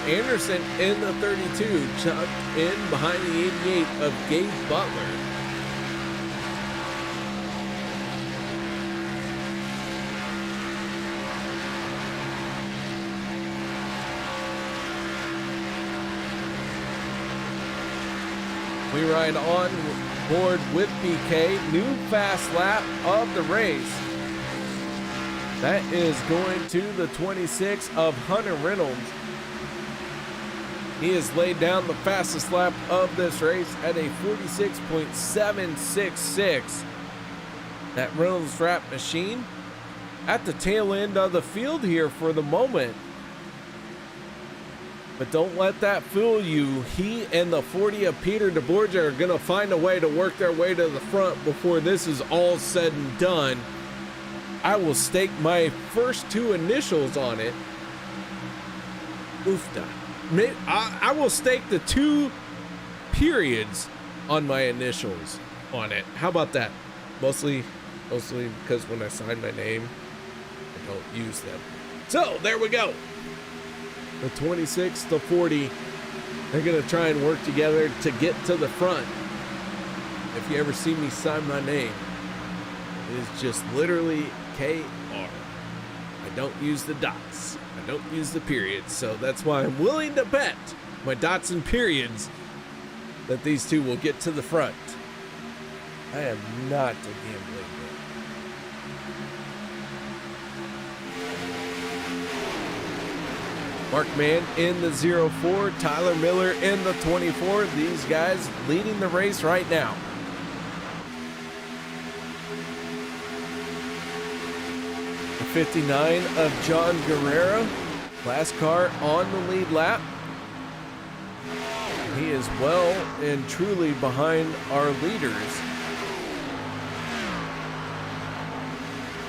Anderson in the 32, chucked in behind the 88 of Gabe Butler. We ride on board with BK. New fast lap of the race. That is going to the 26 of Hunter Reynolds. He has laid down the fastest lap of this race at a 46.766. That Reynolds wrap machine at the tail end of the field here for the moment. But don't let that fool you. He and the 40 of Peter DeBorgia are going to find a way to work their way to the front before this is all said and done. I will stake my first two initials on it. Oofda. I will stake the two periods on my initials on it. How about that? Mostly because when I sign my name, I don't use them. So there we go. The 26, the 40, they're going to try and work together to get to the front. If you ever see me sign my name, it is just literally KR. I don't use the dots. I don't use the periods. So that's why I'm willing to bet my dots and periods that these two will get to the front. I am not a gambling man. Mark Mann in the 04, Tyler Miller in the 24. These guys leading the race right now. The 59 of John Guerrero, last car on the lead lap. He is well and truly behind our leaders.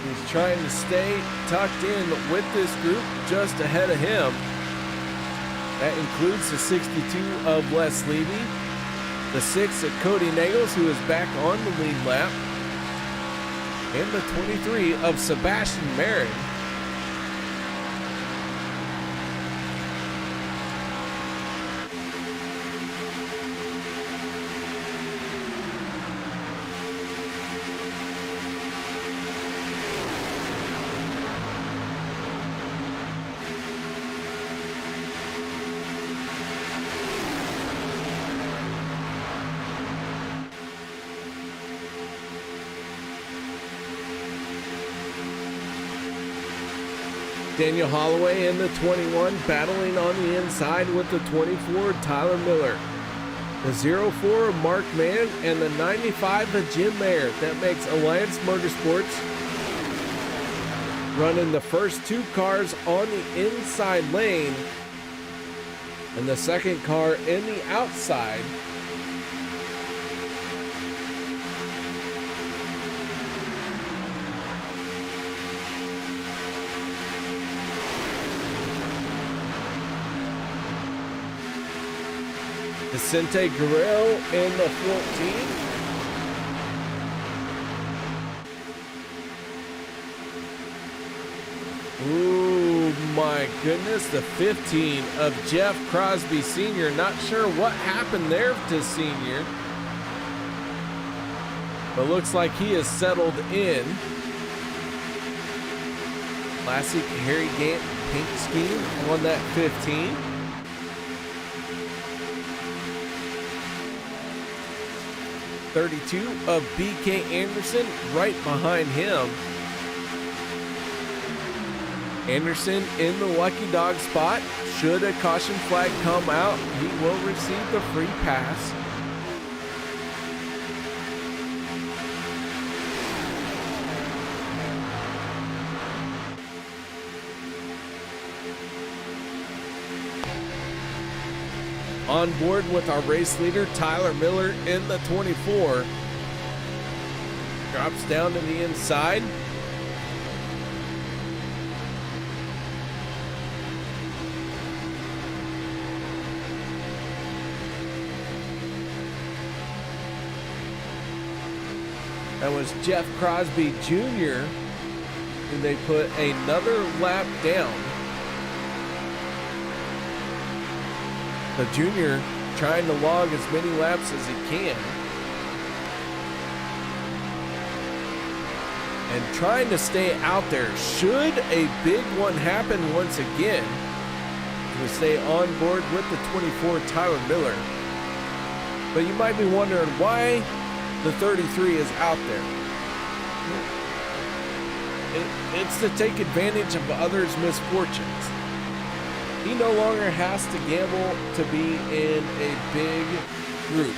He's trying to stay tucked in with this group just ahead of him. That includes the 62 of Les Levy, the 6 of Kody Neagles, who is back on the lead lap, and the 23 of Sebastian Marin. Daniel Holloway in the 21, battling on the inside with the 24, Tyler Miller. the 04 of Mark Mann, and the 95 of Jim Mayer. That makes Alliance Motorsports running the first two cars on the inside lane and the second car in the outside. Vicente Guerrero in the 14. Ooh, my goodness, the 15 of Jeff Crosby Sr. Not sure what happened there to Sr., but looks like he is settled in. Classic Harry Gant paint scheme on that 15. .32 of BK Anderson right behind him. Anderson in the lucky dog spot. Should a caution flag come out, he will receive the free pass. On board with our race leader, Tyler Miller in the 24. Drops down to the inside. That was Jeff Crosby Jr., and they put another lap down. The junior trying to log as many laps as he can. And trying to stay out there. Should a big one happen once again, to stay on board with the 24 Tyler Miller. But you might be wondering why the 33 is out there. It's to take advantage of others' misfortunes. He no longer has to gamble to be in a big group.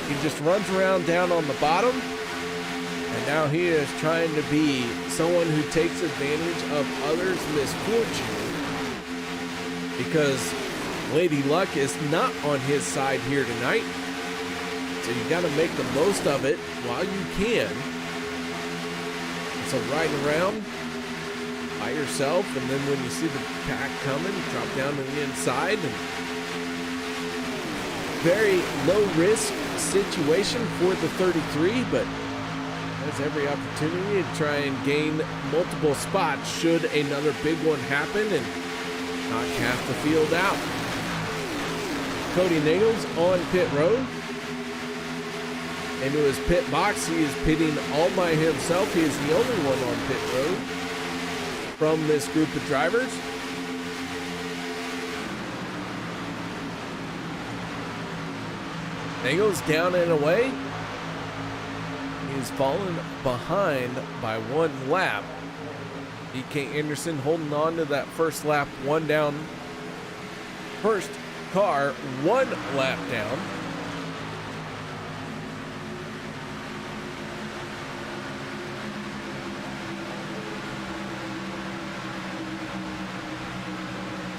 He just runs around down on the bottom, and now he is trying to be someone who takes advantage of others' misfortune, because Lady Luck is not on his side here tonight. So you got to make the most of it while you can. So riding around by yourself, and then when you see the pack coming, drop down to the inside. And very low risk situation for the 33, but has every opportunity to try and gain multiple spots should another big one happen and knock half the field out. Kody Neagles on pit road. Into his pit box, he is pitting all by himself. He is the only one on pit road from this group of drivers. Neagles down and away. He's fallen behind by one lap. DK Anderson holding on to that first lap, one down. First car, one lap down.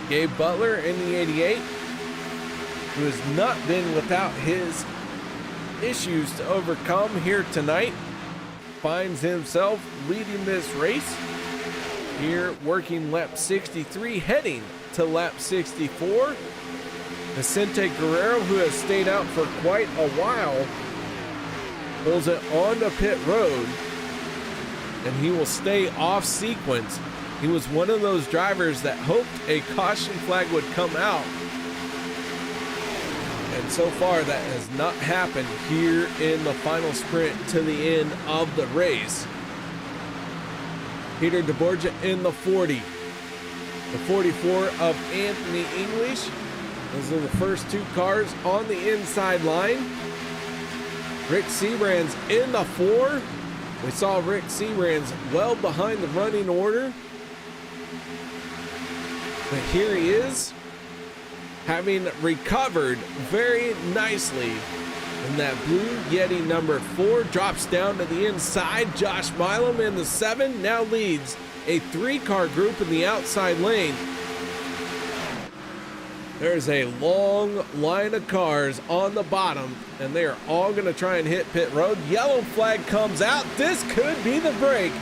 Gabe Butler in the 88, who has not been without his issues to overcome here tonight, finds himself leading this race here, working lap 63, heading to lap 64. Vicente Guerrero, who has stayed out for quite a while, pulls it onto pit road, and he will stay off sequence. He was one of those drivers that hoped a caution flag would come out. And so far that has not happened here in the final sprint to the end of the race. Peter DeBorgia in the 40. The 44 of Anthony English. Those are the first two cars on the inside line. Rick Seabrands in the 4. We saw Rick Seabrands well behind the running order. But here he is having recovered very nicely. And that blue Yeti number 4 drops down to the inside. Josh Milam in the 7 now leads a 3-car group in the outside lane. There's a long line of cars on the bottom, and they are all going to try and hit pit road. Yellow flag comes out. This could be the break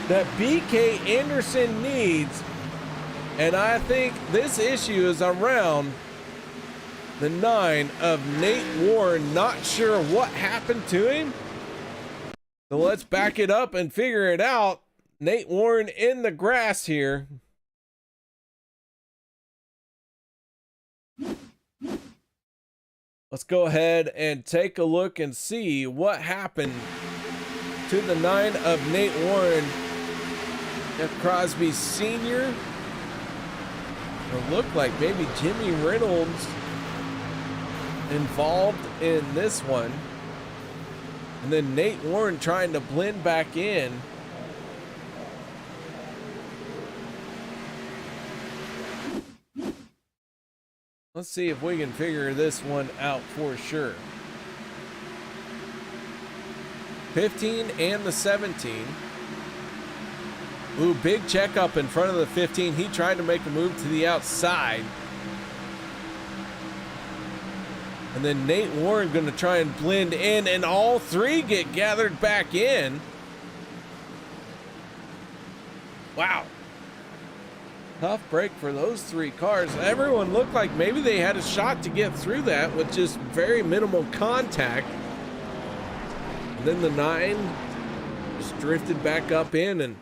that BK Anderson needs. And I think this issue is around the 9 of Nate Warren. Not sure what happened to him. So let's back it up and figure it out. Nate Warren in the grass here. Let's go ahead and take a look and see what happened to the 9 of Nate Warren. Jeff Crosby Sr. It looked like maybe Jimmy Reynolds involved in this one. And then Nate Warren trying to blend back in. Let's see if we can figure this one out for sure. 15 and the 17. Ooh, big checkup in front of the 15. He tried to make a move to the outside. And then Nate Warren going to try and blend in, and all 3 get gathered back in. Wow. Tough break for those 3 cars. Everyone looked like maybe they had a shot to get through that with just very minimal contact. And then the 9 just drifted back up in, and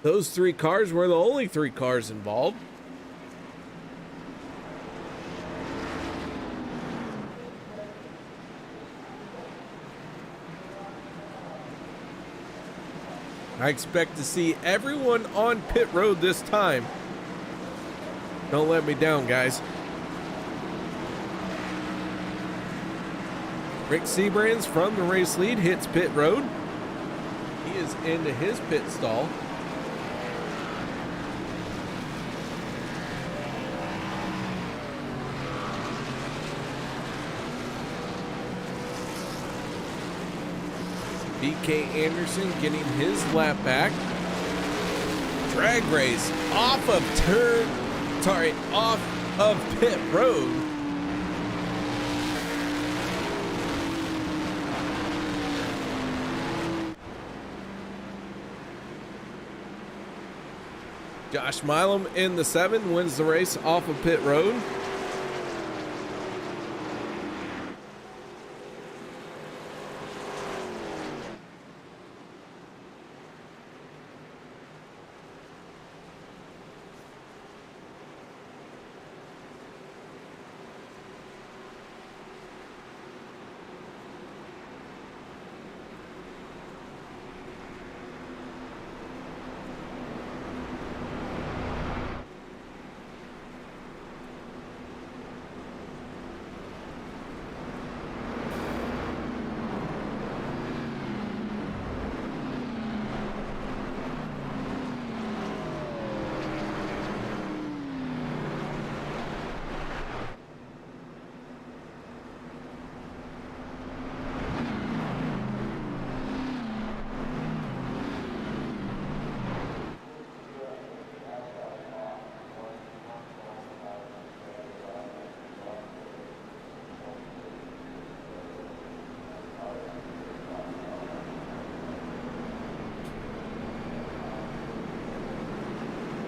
those 3 cars were the only 3 cars involved. I expect to see everyone on pit road this time. Don't let me down, guys. Rick Sebrands from the race lead hits pit road. He is into his pit stall. BK Anderson getting his lap back. Drag race off of pit road. Josh Milam in the 7 wins the race off of pit road.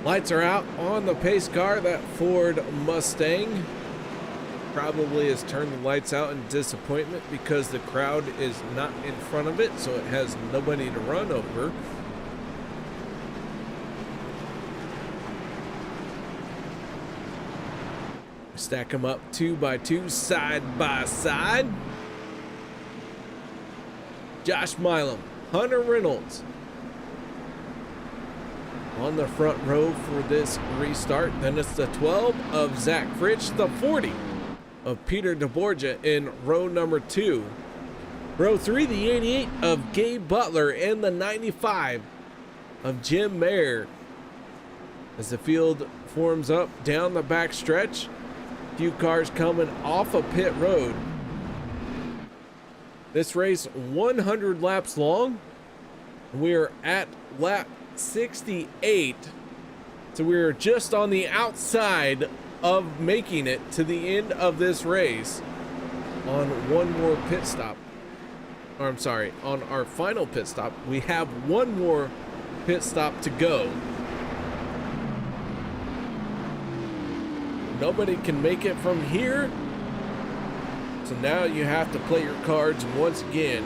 Lights are out on the pace car, that Ford Mustang. Probably has turned the lights out in disappointment because the crowd is not in front of it, so it has nobody to run over. Stack them up 2 by 2, side by side. Josh Milam, Hunter Reynolds on the front row for this restart. Then it's the 12 of Zach Fritsch, the 40 of Peter DeBorgia in row number 2. Row 3, the 88 of Gabe Butler, and the 95 of Jim Mayer. As the field forms up down the back stretch, Few cars coming off of pit road. This race 100 laps long. We are at lap 68. So we're just on the outside of making it to the end of this race on one more pit stop. Or I'm sorry, on our final pit stop. We have one more pit stop to go. Nobody can make it from here. So now you have to play your cards once again.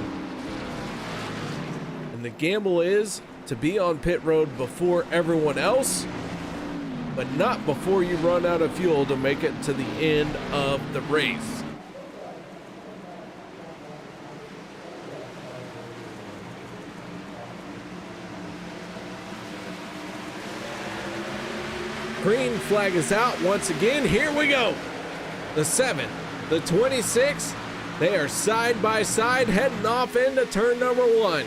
And the gamble is to be on pit road before everyone else, but not before you run out of fuel to make it to the end of the race. Green flag is out once again. Here we go. The 7, the 26, they are side by side heading off into turn number 1.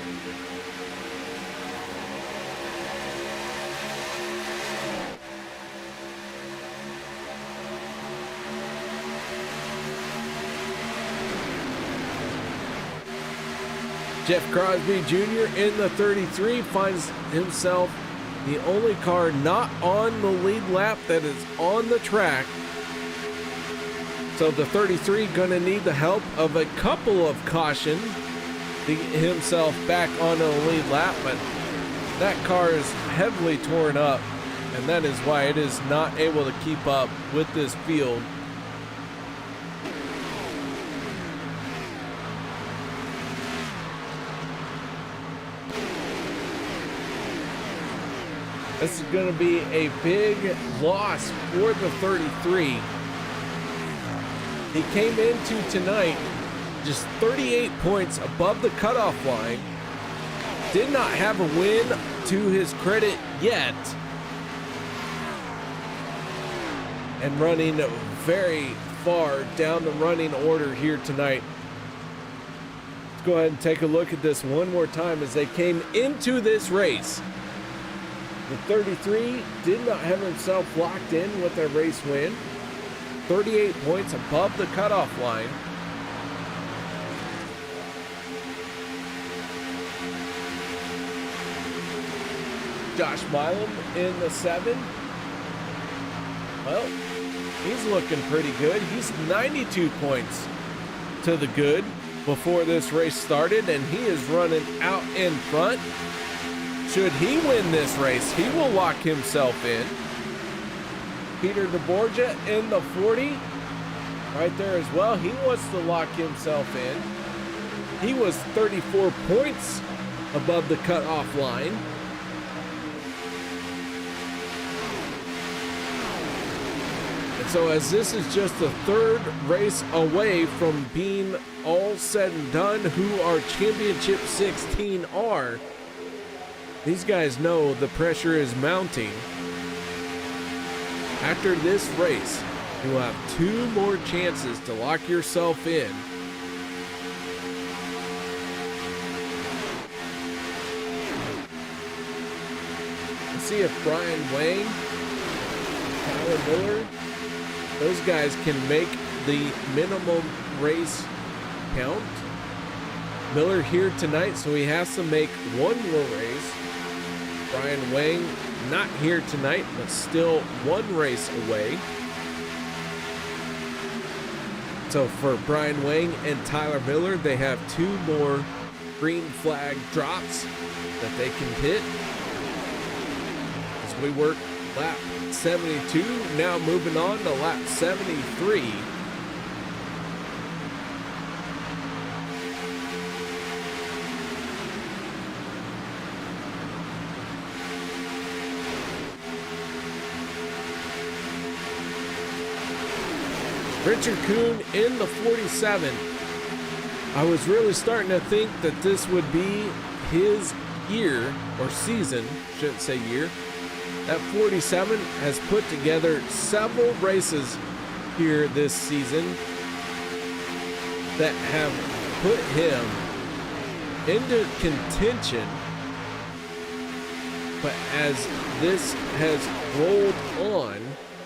Jeff Crosby Jr. in the 33 finds himself the only car not on the lead lap that is on the track. So the 33 gonna need the help of a couple of caution to get himself back on the lead lap, but that car is heavily torn up, and that is why it is not able to keep up with this field. This is going to be a big loss for the 33. He came into tonight just 38 points above the cutoff line. Did not have a win to his credit yet. And running very far down the running order here tonight. Let's go ahead and take a look at this one more time as they came into this race. The 33 did not have himself locked in with a race win. 38 points above the cutoff line. Josh Milam in the 7. Well, he's looking pretty good. He's 92 points to the good before this race started, and he is running out in front. Should he win this race, he will lock himself in. Peter DeBorgia in the 40, right there as well. He wants to lock himself in. He was 34 points above the cutoff line. And so as this is just the third race away from being all said and done, who our championship 16 are, these guys know the pressure is mounting. After this race, you will have 2 more chances to lock yourself in. Let's see if Brian Wang, Tyler Miller, those guys can make the minimum race count. Miller here tonight, so he has to make 1 more race. Brian Wang not here tonight, but still 1 race away. So for Brian Wang and Tyler Miller, they have 2 more green flag drops that they can hit. As we work lap 72, now moving on to lap 73. Richard Kuhn in the 47. I was really starting to think that this would be his year, or season, shouldn't say year. That 47 has put together several races here this season that have put him into contention. But as this has rolled on,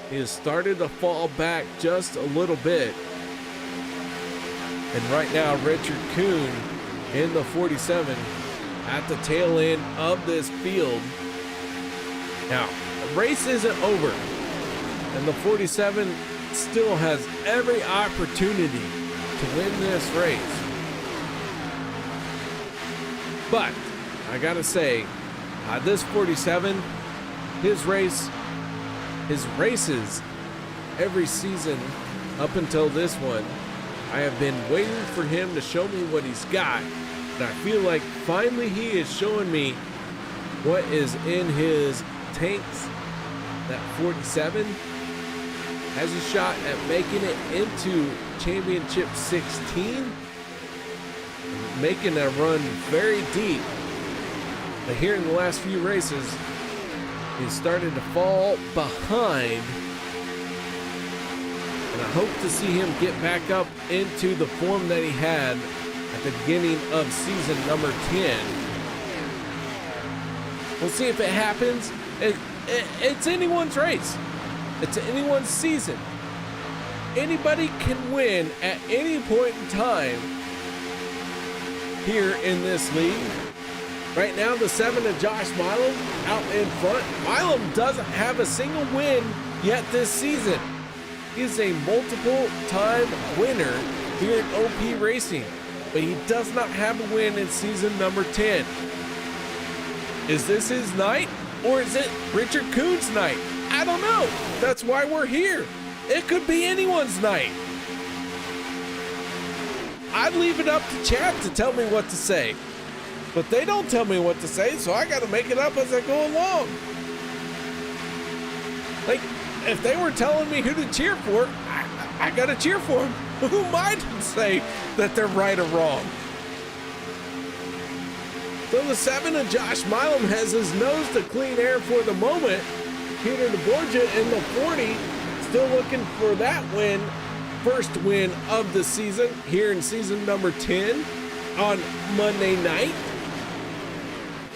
He has started to fall back just a little bit. And right now, Richard Kuhn in the 47 at the tail end of this field. Now, the race isn't over, and the 47 still has every opportunity to win this race. But I gotta say, this 47, his races every season up until this one, I have been waiting for him to show me what he's got. And I feel like finally he is showing me what is in his tanks. That 47 has a shot at making it into championship 16, making a run very deep. But here in the last few races, he's started to fall behind. And I hope to see him get back up into the form that he had at the beginning of season number 10. We'll see if it happens. It's anyone's race. It's anyone's season. Anybody can win at any point in time here in this league. Right now, the 7 of Josh Milam out in front. Milam doesn't have a single win yet this season. He is a multiple-time winner here at OP Racing, but he does not have a win in season number 10. Is this his night, or is it Richard Kuhn's night? I don't know. That's why we're here. It could be anyone's night. I'd leave it up to chat to tell me what to say, but they don't tell me what to say, so I got to make it up as I go along. Like, if they were telling me who to cheer for, I got to cheer for them. Who am I to say that they're right or wrong? So the 7 of Josh Milam has his nose to clean air for the moment. Peter DeBorgia in the 40, still looking for that win, first win of the season here in season number 10 on Monday night.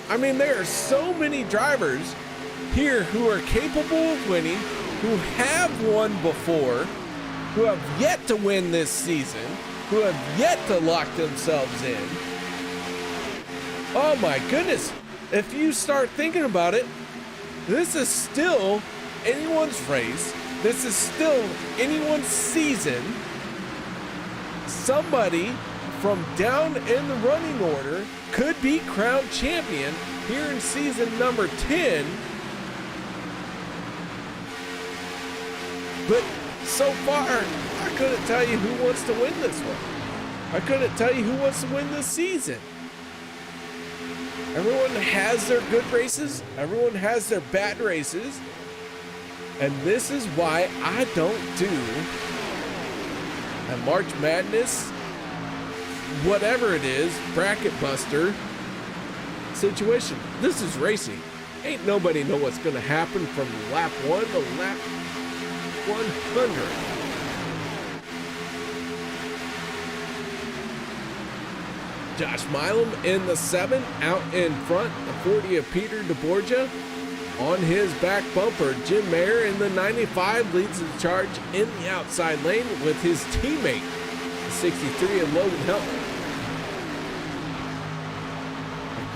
I mean, there are so many drivers here who are capable of winning, who have won before, who have yet to win this season, who have yet to lock themselves in. Oh my goodness, if you start thinking about it, this is still anyone's race. This is still anyone's season. Somebody from down in the running order could be crowned champion here in season number 10. But so far, I couldn't tell you who wants to win this one. I couldn't tell you who wants to win this season. Everyone has their good races. Everyone has their bad races. And this is why I don't do a March Madness, whatever it is, bracket buster situation. This is racing. Ain't nobody know what's going to happen from lap 1 to lap 100. Josh Milam in the 7, out in front, the 40 of Peter DeBorgia. On his back bumper, Jim Mayer in the 95 leads the charge in the outside lane with his teammate, the 63 of Logan Helton.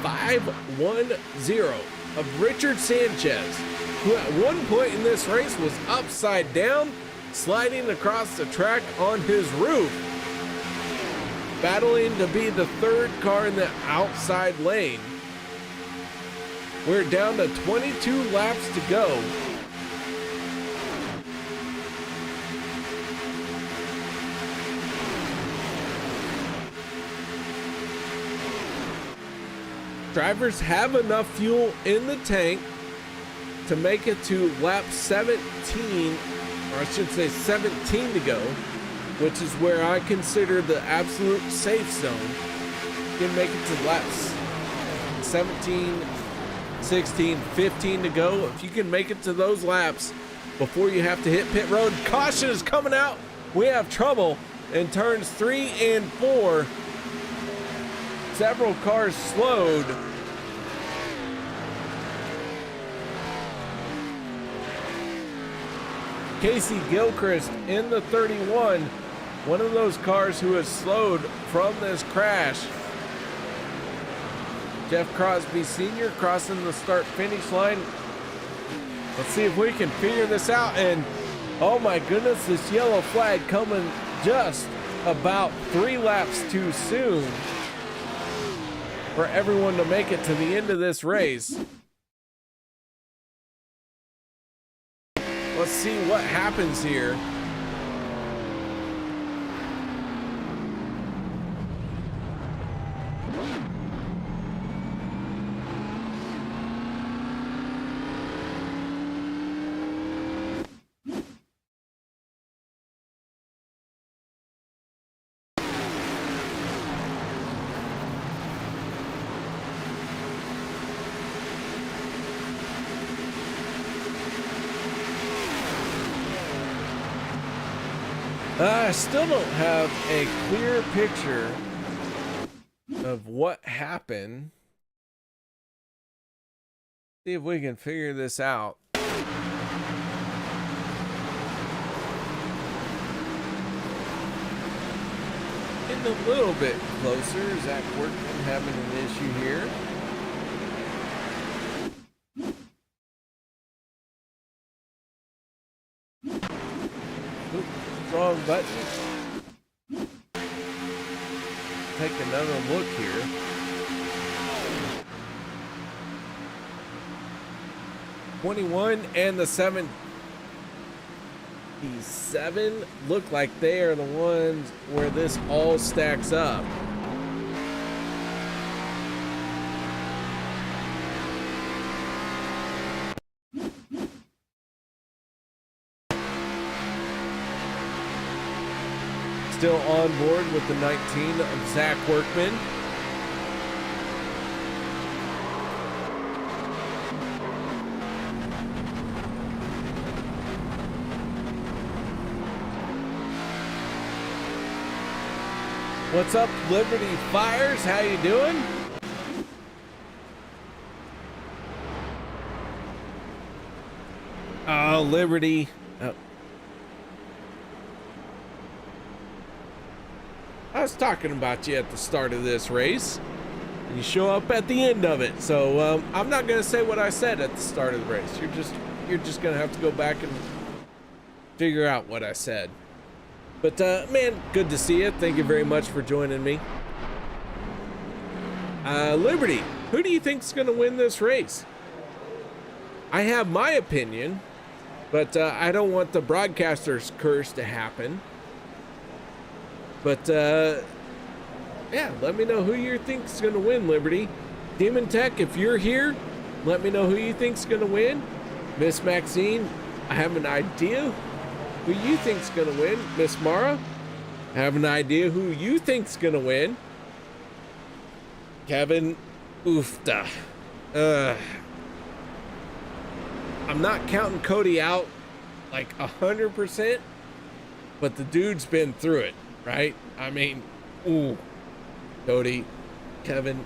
5-1-0 of Richard Sanchez, who at one point in this race was upside down, sliding across the track on his roof, battling to be the third car in the outside lane. We're down to 22 laps to go. Drivers have enough fuel in the tank to make it to lap 17, or I should say 17 to go, which is where I consider the absolute safe zone. You can make it to laps 17, 16, 15 to go. If you can make it to those laps before you have to hit pit road, caution is coming out. We have trouble in turns 3 and 4. Several cars slowed. Casey Gilchrist in the 31, one of those cars who has slowed from this crash. Jeff Crosby Sr. crossing the start-finish line. Let's see if we can figure this out. And oh my goodness, this yellow flag coming just about 3 laps too soon for everyone to make it to the end of this race. Let's see what happens here. I still don't have a clear picture of what happened. See if we can figure this out. Getting a little bit closer. Zach Workman having an issue here. Wrong button. Take another look here. '21 and the 77 look like they are the ones where this all stacks up. Still on board with the 19 of Zach Workman. What's up, Liberty Fires? How you doing? Oh, Liberty. Oh. I was talking about you at the start of this race, and you show up at the end of it. So I'm not going to say what I said at the start of the race. You're just going to have to go back and figure out what I said. But man, good to see you. Thank you very much for joining me. Liberty, who do you think's going to win this race? I have my opinion, but I don't want the broadcaster's curse to happen. But, yeah, let me know who you think's going to win, Liberty. Demon Tech, if you're here, let me know who you think's going to win. Miss Maxine, I have an idea who you think's going to win. Miss Mara, I have an idea who you think's going to win. Kevin, oofta. I'm not counting Kody out like 100%, but the dude's been through it. Right? I mean, ooh, Kody, Kevin,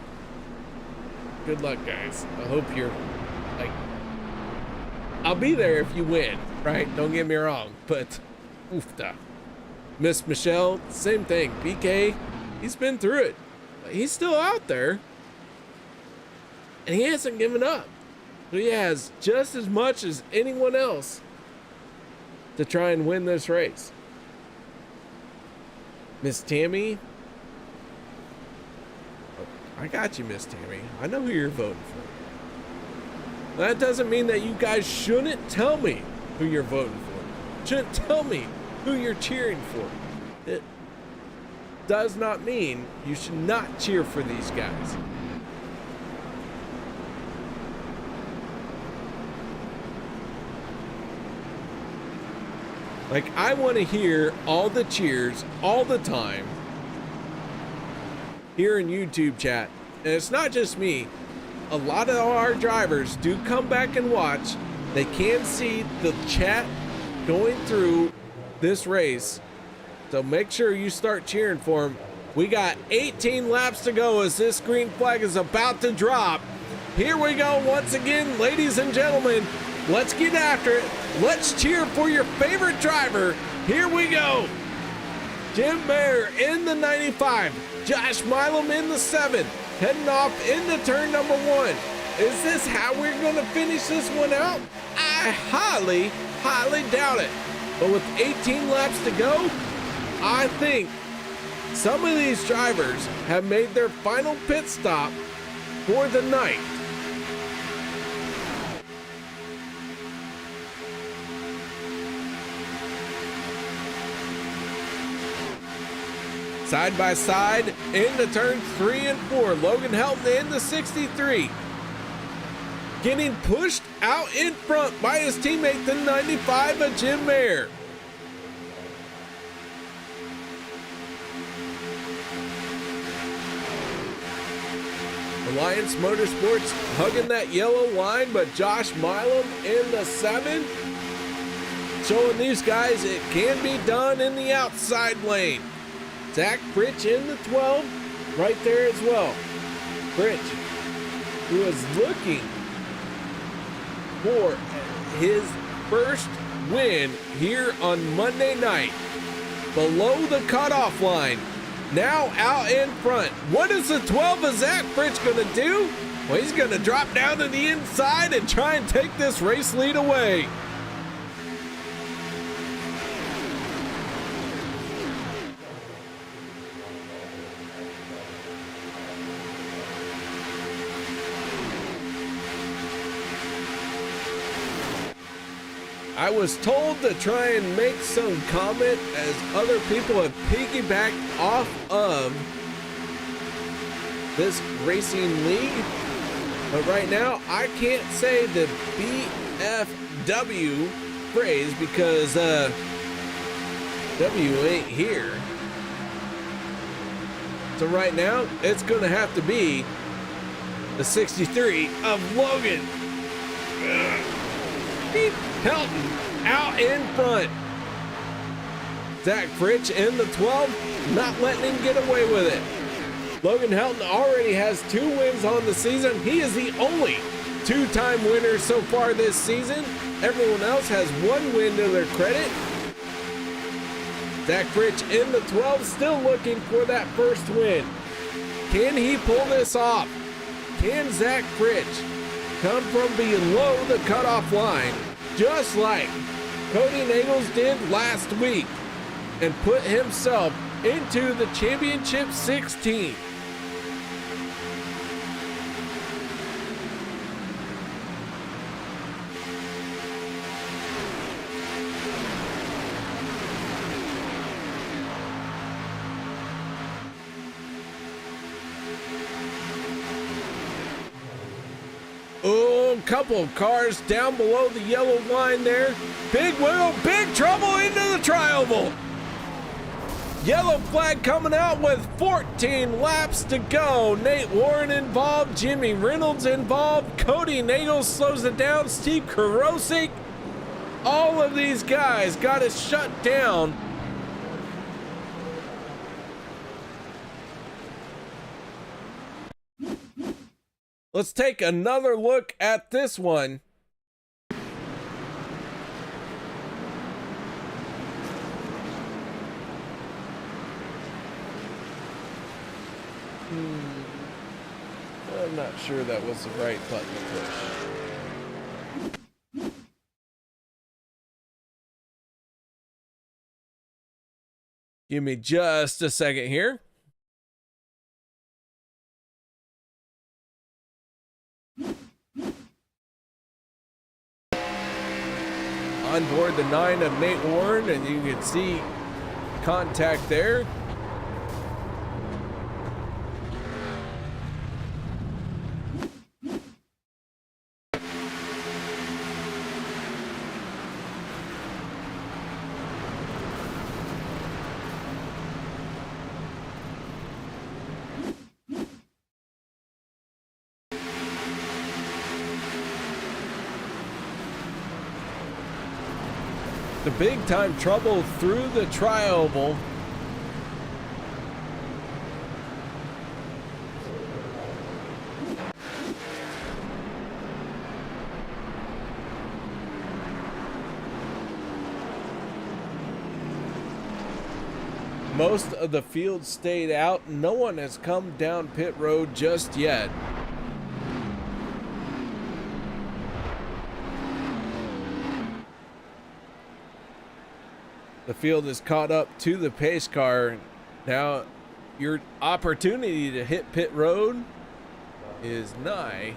good luck, guys. I hope you're, like, I'll be there if you win, right? Don't get me wrong, but oofta. Miss Michelle, same thing. PK, he's been through it. He's still out there, and he hasn't given up. So he has just as much as anyone else to try and win this race. Miss Tammy, I got you, Miss Tammy. I know who you're voting for. That doesn't mean that you guys shouldn't tell me who you're voting for. Shouldn't tell me who you're cheering for. It does not mean you should not cheer for these guys. Like, I want to hear all the cheers all the time here in YouTube chat. And it's not just me. A lot of our drivers do come back and watch. They can see the chat going through this race. So make sure you start cheering for them. We got 18 laps to go as this green flag is about to drop. Here we go once again, ladies and gentlemen. Let's get after it. Let's cheer for your favorite driver. Here we go. Jim Mayer in the 95. Josh Milam in the 7. Heading off into turn number 1. Is this how we're going to finish this one out? I highly doubt it. But with 18 laps to go, I think some of these drivers have made their final pit stop for the night. Side by side into turns 3 and 4. Logan Helton in the 63. Getting pushed out in front by his teammate, the 95 of Jim Mayer. Alliance Motorsports hugging that yellow line, but Josh Milam in the 7. Showing these guys it can be done in the outside lane. Zach Fritsch in the 12, right there as well. Fritsch, who is looking for his first win here on Monday night. Below the cutoff line, now out in front. What is the 12 of Zach Fritsch gonna do? Well, he's gonna drop down to the inside and try and take this race lead away. I was told to try and make some comment as other people have piggybacked off of this racing league. But right now, I can't say the BFW phrase because W ain't here. So right now, it's going to have to be the 63 of Logan. Beep. Helton out in front. Zach Fritsch in the 12, not letting him get away with it. Logan Helton already has 2 wins on the season. He is the only 2-time winner so far this season. Everyone else has 1 win to their credit. Zach Fritsch in the 12, still looking for that first win. Can he pull this off? Can Zach Fritsch come from below the cutoff line, just like Kody Neagles did last week, and put himself into the championship 16? Couple of cars down below the yellow line there. Big wiggle, big trouble into the tri-oval. Yellow flag coming out with 14 laps to go. Nate Warren involved, Jimmy Reynolds involved, Kody Neagles slows it down, Steve Karosik. All of these guys got it shut down. Let's take another look at this one. I'm not sure that was the right button to push. Give me just a second here. On board the 9 of Nate Warren, and you can see contact there. The big time trouble through the tri-oval. Most of the field stayed out. No one has come down pit road just yet. The field is caught up to the pace car. Now your opportunity to hit pit road is nigh,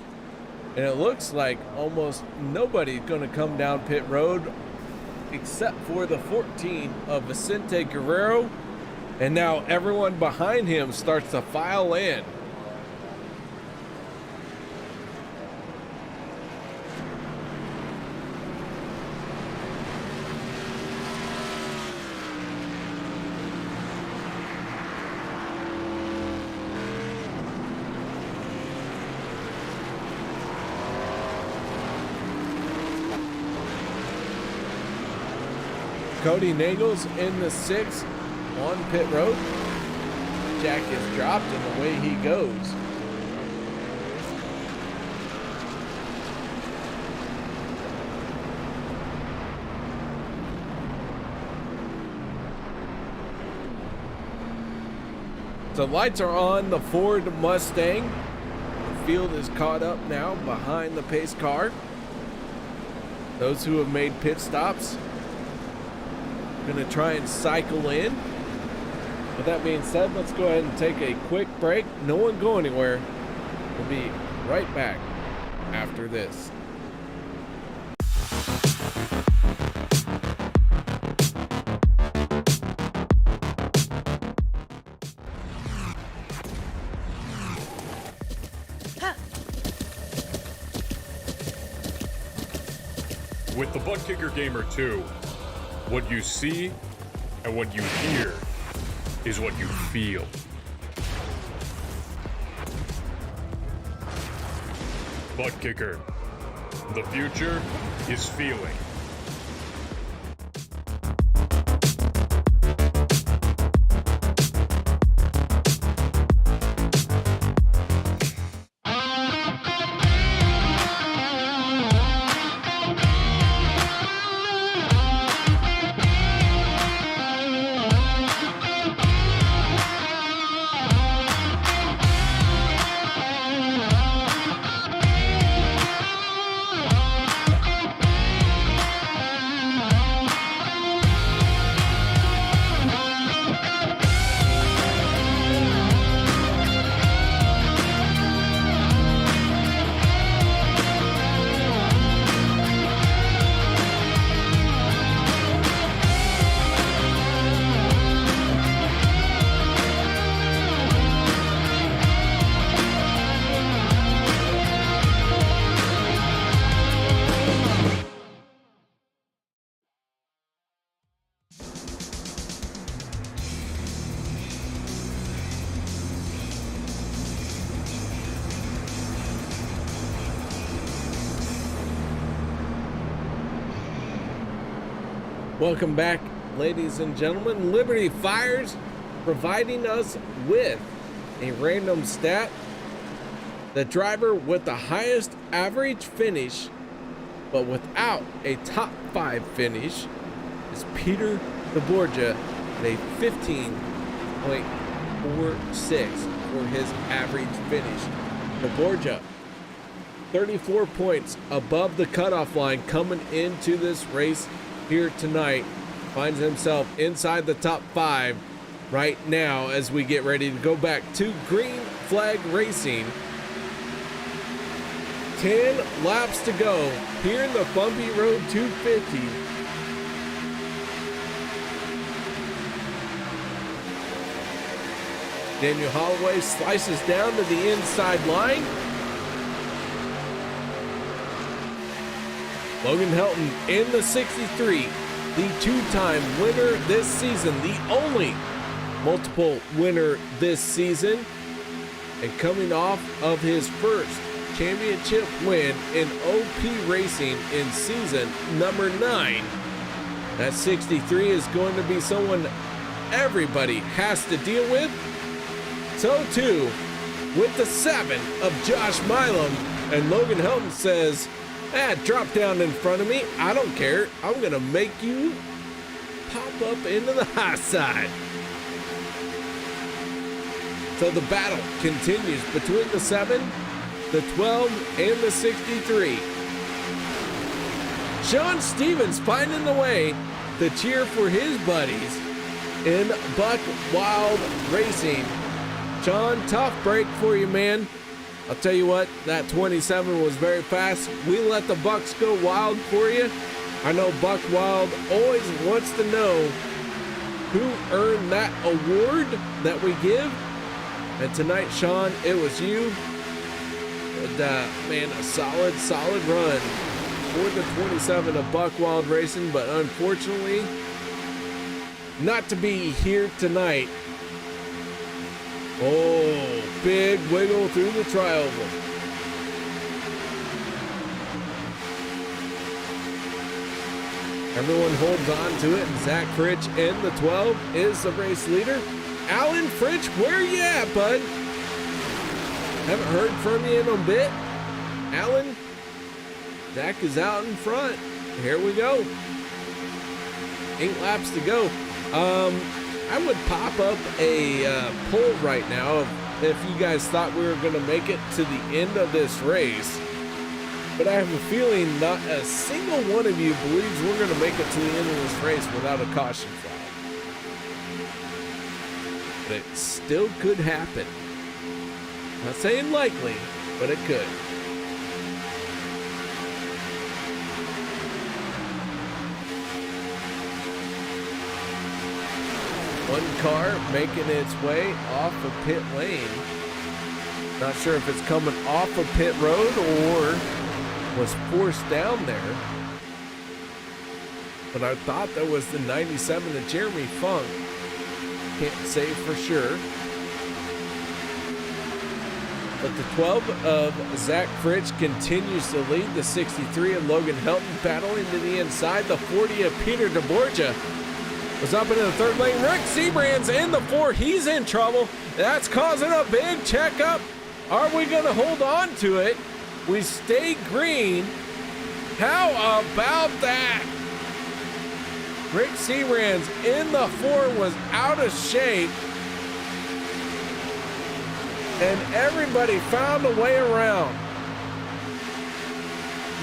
and it looks like almost nobody's going to come down pit road except for the 14 of Vicente Guerrero, and now everyone behind him starts to file in. Kody Neagles in the 6 on pit road. Jack is dropped and away he goes. So lights are on the Ford Mustang. The field is caught up now behind the pace car. Those who have made pit stops gonna try and cycle in. With that being said, let's go ahead and take a quick break. No one go anywhere. We'll be right back after this. With the Butt Kicker Gamer 2, what you see and what you hear is what you feel. Butt Kicker. The future is feeling. Welcome back, ladies and gentlemen. Liberty Fires providing us with a random stat. The driver with the highest average finish, but without a top 5 finish, is Peter DeBorgia at a 15.46 for his average finish. DeBorgia, 34 points above the cutoff line coming into this race here tonight, finds himself inside the top 5 right now as we get ready to go back to green flag racing. 10 laps to go here in the bumpy road 250. Daniel Holloway slices down to the inside line. Logan Helton in the 63, the 2-time winner this season, the only multiple winner this season, and coming off of his first championship win in OP Racing in season number 9. That 63 is going to be someone everybody has to deal with. So too with the 7 of Josh Milam, and Logan Helton says, drop down in front of me. I don't care. I'm going to make you pop up into the high side. So the battle continues between the 7, the 12, and the 63. Sean Stevens finding the way to cheer for his buddies in Buck Wild Racing. Sean, tough break for you, man. I'll tell you what, that 27 was very fast. We let the Bucks go wild for you. I know Buck Wild always wants to know who earned that award that we give. And tonight, Sean, it was you. And, man, a solid run for the 27 of Buck Wild Racing, but unfortunately, not to be here tonight. Oh, big wiggle through the tri-oval. Everyone holds on to it, and Zach Fritch in the 12 is the race leader. Alan Fritch, where you at, bud? Haven't heard from you in a bit. Alan, Zach is out in front. Here we go. 8 laps to go. I would pop up a poll right now if you guys thought we were going to make it to the end of this race. But I have a feeling not a single one of you believes we're going to make it to the end of this race without a caution flag. But it still could happen. Not saying likely, but it could. One car making its way off of pit lane. Not sure if it's coming off of pit road or was forced down there. But I thought that was the 97 of Jeremy Funk. Can't say for sure. But the 12 of Zach Fritch continues to lead. The 63 of Logan Helton battling to the inside. The 40 of Peter DeBorgia was up into the third lane. Rick Seabrand's in the 4. He's in trouble. That's causing a big checkup. Are we going to hold on to it? We stay green. How about that? Rick Seabrand's in the 4 was out of shape. And everybody found a way around.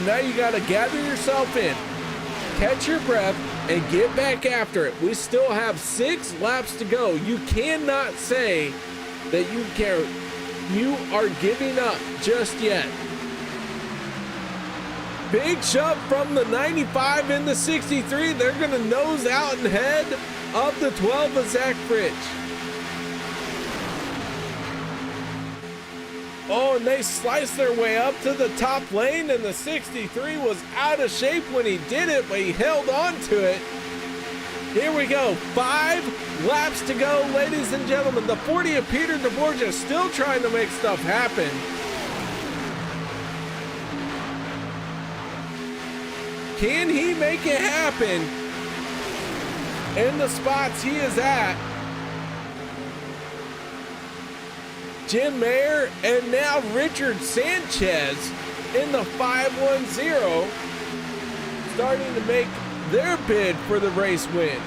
Now you got to gather yourself in, catch your breath, and get back after it. We still have 6 laps to go. You cannot say that you are giving up just yet. Big shove from the 95 and the 63. They're going to nose out and head of the 12 of Zach Fritch. Oh, and they sliced their way up to the top lane, and the 63 was out of shape when he did it, but he held on to it. Here we go. 5 laps to go, ladies and gentlemen. The 40 of Peter DeBorgia still trying to make stuff happen. Can he make it happen in the spots he is at? Jim Mayer and now Richard Sanchez in the 510 starting to make their bid for the race win.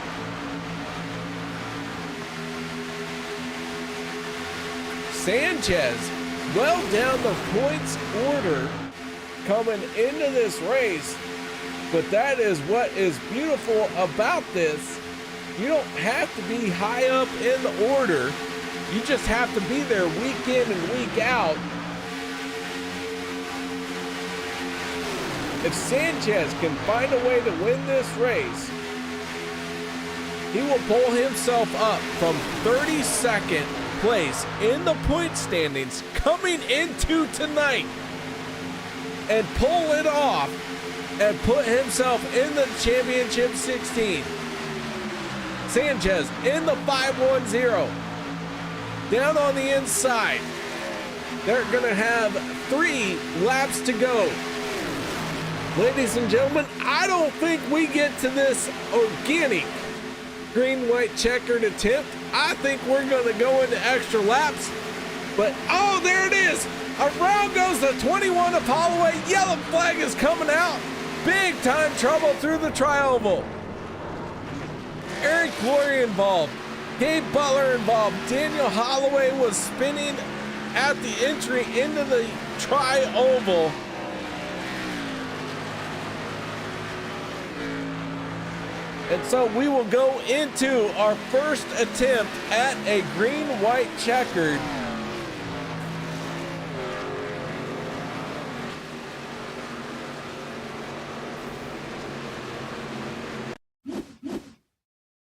Sanchez well down the points order coming into this race, but that is what is beautiful about this. You don't have to be high up in the order. You just have to be there week in and week out. If Sanchez can find a way to win this race, he will pull himself up from 32nd place in the point standings coming into tonight and pull it off and put himself in the championship 16. Sanchez in the 510. Down on the inside. They're going to have 3 laps to go. Ladies and gentlemen, I don't think we get to this organic green-white checkered attempt. I think we're going to go into extra laps. But, oh, there it is. Around goes the 21 of Holloway. Yellow flag is coming out. Big time trouble through the tri-oval. Eric Glory involved. Cade Butler involved. Daniel Holloway was spinning at the entry into the tri-oval. And so we will go into our first attempt at a green-white checkered.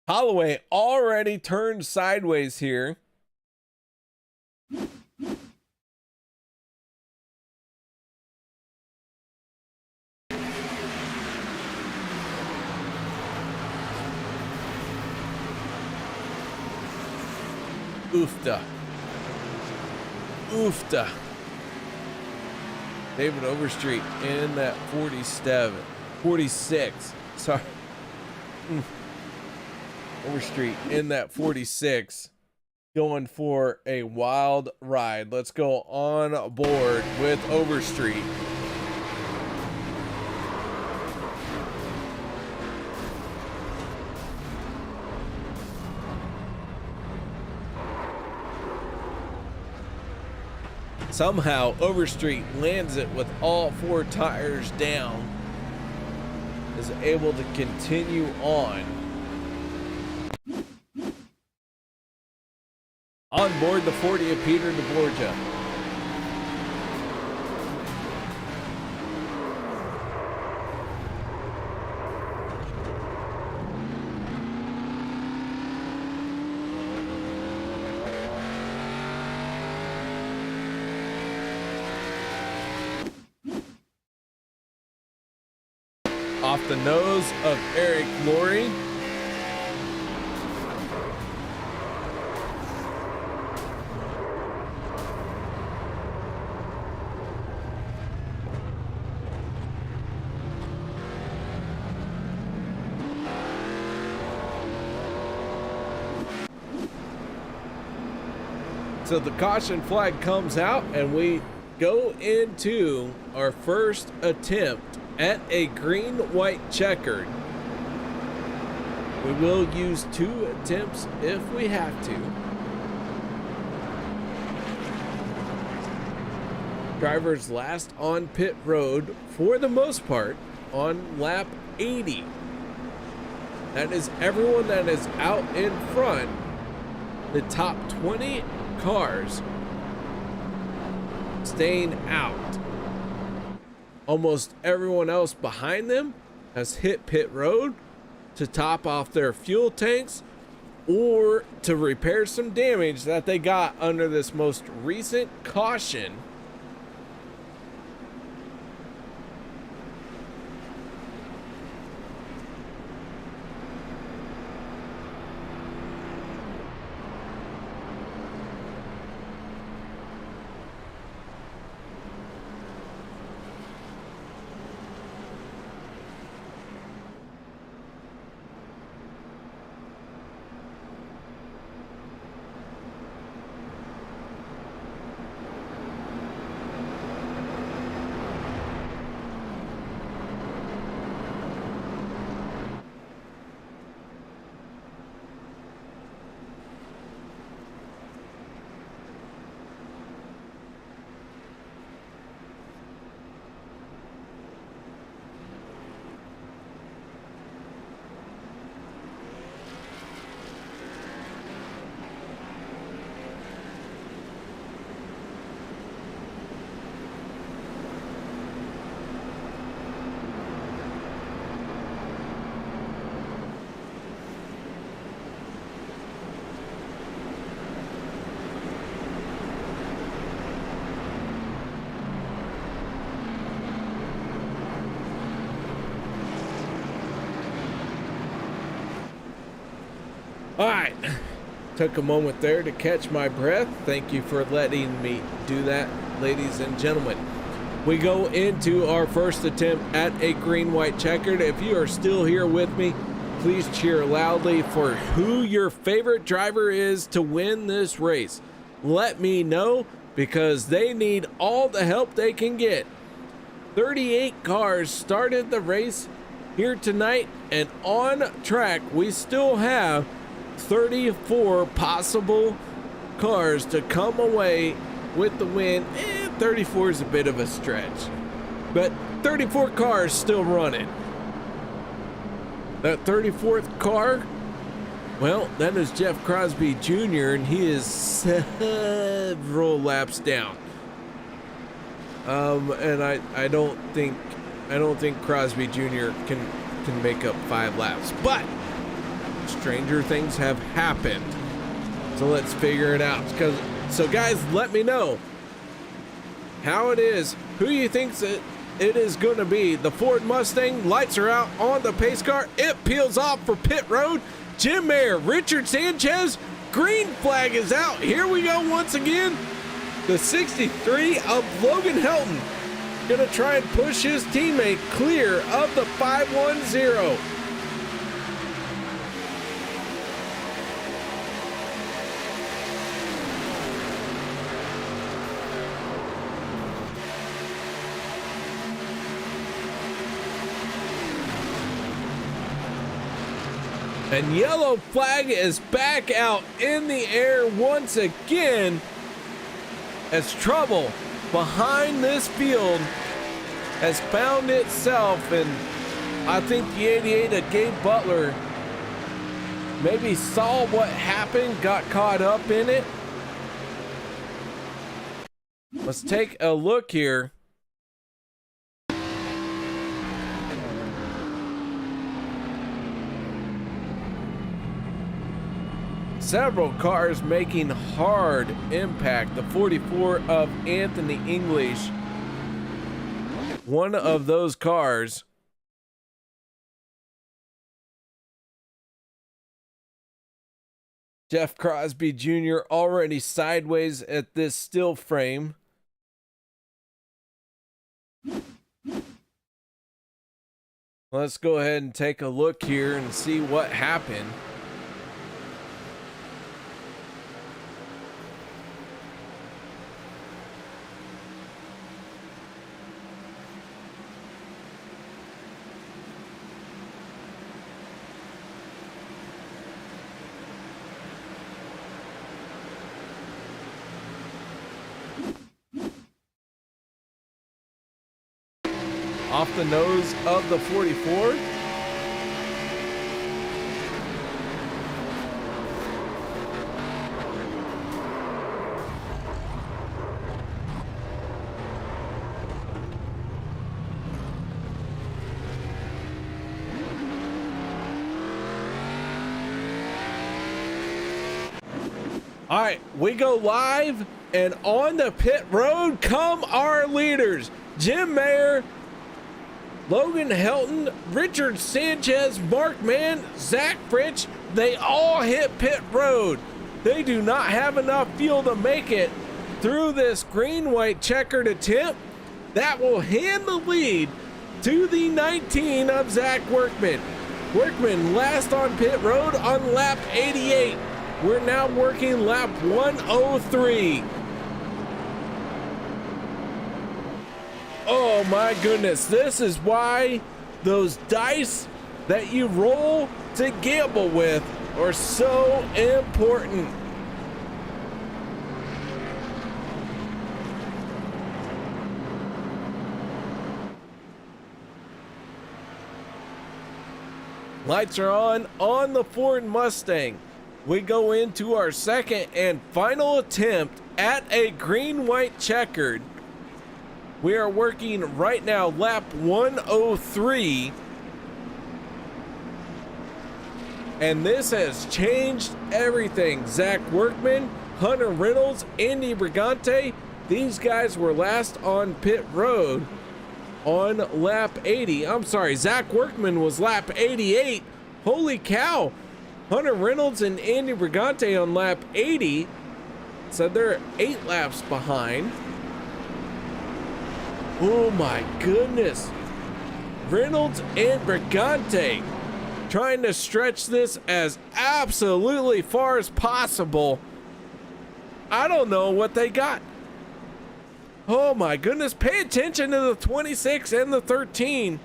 Holloway already turned sideways here. Oofda. Oofda. David Overstreet in that 46. Sorry. Overstreet in that 46. Going for a wild ride. Let's go on board with Overstreet. Somehow Overstreet lands it with all 4 tires down, is able to continue on. On board the 40 of Peter DeBorgia. Off the nose of Eric Laurie. So the caution flag comes out and we go into our first attempt at a green-white checkered. We will use 2 attempts if we have to. Drivers last on pit road for the most part on lap 80. That is everyone that is out in front. The top 20 cars staying out. Almost everyone else behind them has hit pit road to top off their fuel tanks or to repair some damage that they got under this most recent caution. All right, took a moment there to catch my breath. Thank you for letting me do that, ladies and gentlemen. We go into our first attempt at a green-white checkered. If you are still here with me, please cheer loudly for who your favorite driver is to win this race. Let me know, because they need all the help they can get. 38 cars started the race here tonight, and on track we still have 34 possible cars to come away with the win. 34 is a bit of a stretch, but 34 cars still running. That 34th car, well, that is Jeff Crosby Jr., and he is several laps down. And I don't think Crosby Jr. can make up 5 laps, but stranger things have happened. So let's figure it out. So guys, let me know how it is. Who you think it is going to be? The Ford Mustang. Lights are out on the pace car. It peels off for pit road. Jim Mayer, Richard Sanchez. Green flag is out. Here we go once again. The 63 of Logan Helton gonna try and push his teammate clear of the 510. And yellow flag is back out in the air once again, as trouble behind this field has found itself, and I think the 88 of Gabe Butler maybe saw what happened, got caught up in it. Let's take a look here. Several cars making hard impact. The 44 of Anthony English, one of those cars. Jeff Crosby Jr. already sideways at this still frame. Let's go ahead and take a look here and see what happened. Off the nose of the 44. All right, we go live, and on the pit road come our leaders. Jim Mayer, Logan Helton, Richard Sanchez, Mark Mann, Zach Fritsch, they all hit pit road. They do not have enough fuel to make it through this green-white checkered attempt. That will hand the lead to the 19 of Zach Workman. Workman last on pit road on lap 88. We're now working lap 103. Oh my goodness, this is why those dice that you roll to gamble with are so important. Lights are on the Ford Mustang. We go into our second and final attempt at a green-white checkered. We are working right now lap 103. And this has changed everything. Zach Workman, Hunter Reynolds, Andy Brigante, these guys were last on pit road on lap 80. I'm sorry, Zach Workman was lap 88. Holy cow. Hunter Reynolds and Andy Brigante on lap 80. So they're 8 laps behind. Oh my goodness. Reynolds and Brigante trying to stretch this as absolutely far as possible. I don't know what they got. Oh my goodness. Pay attention to the 26 and the 13.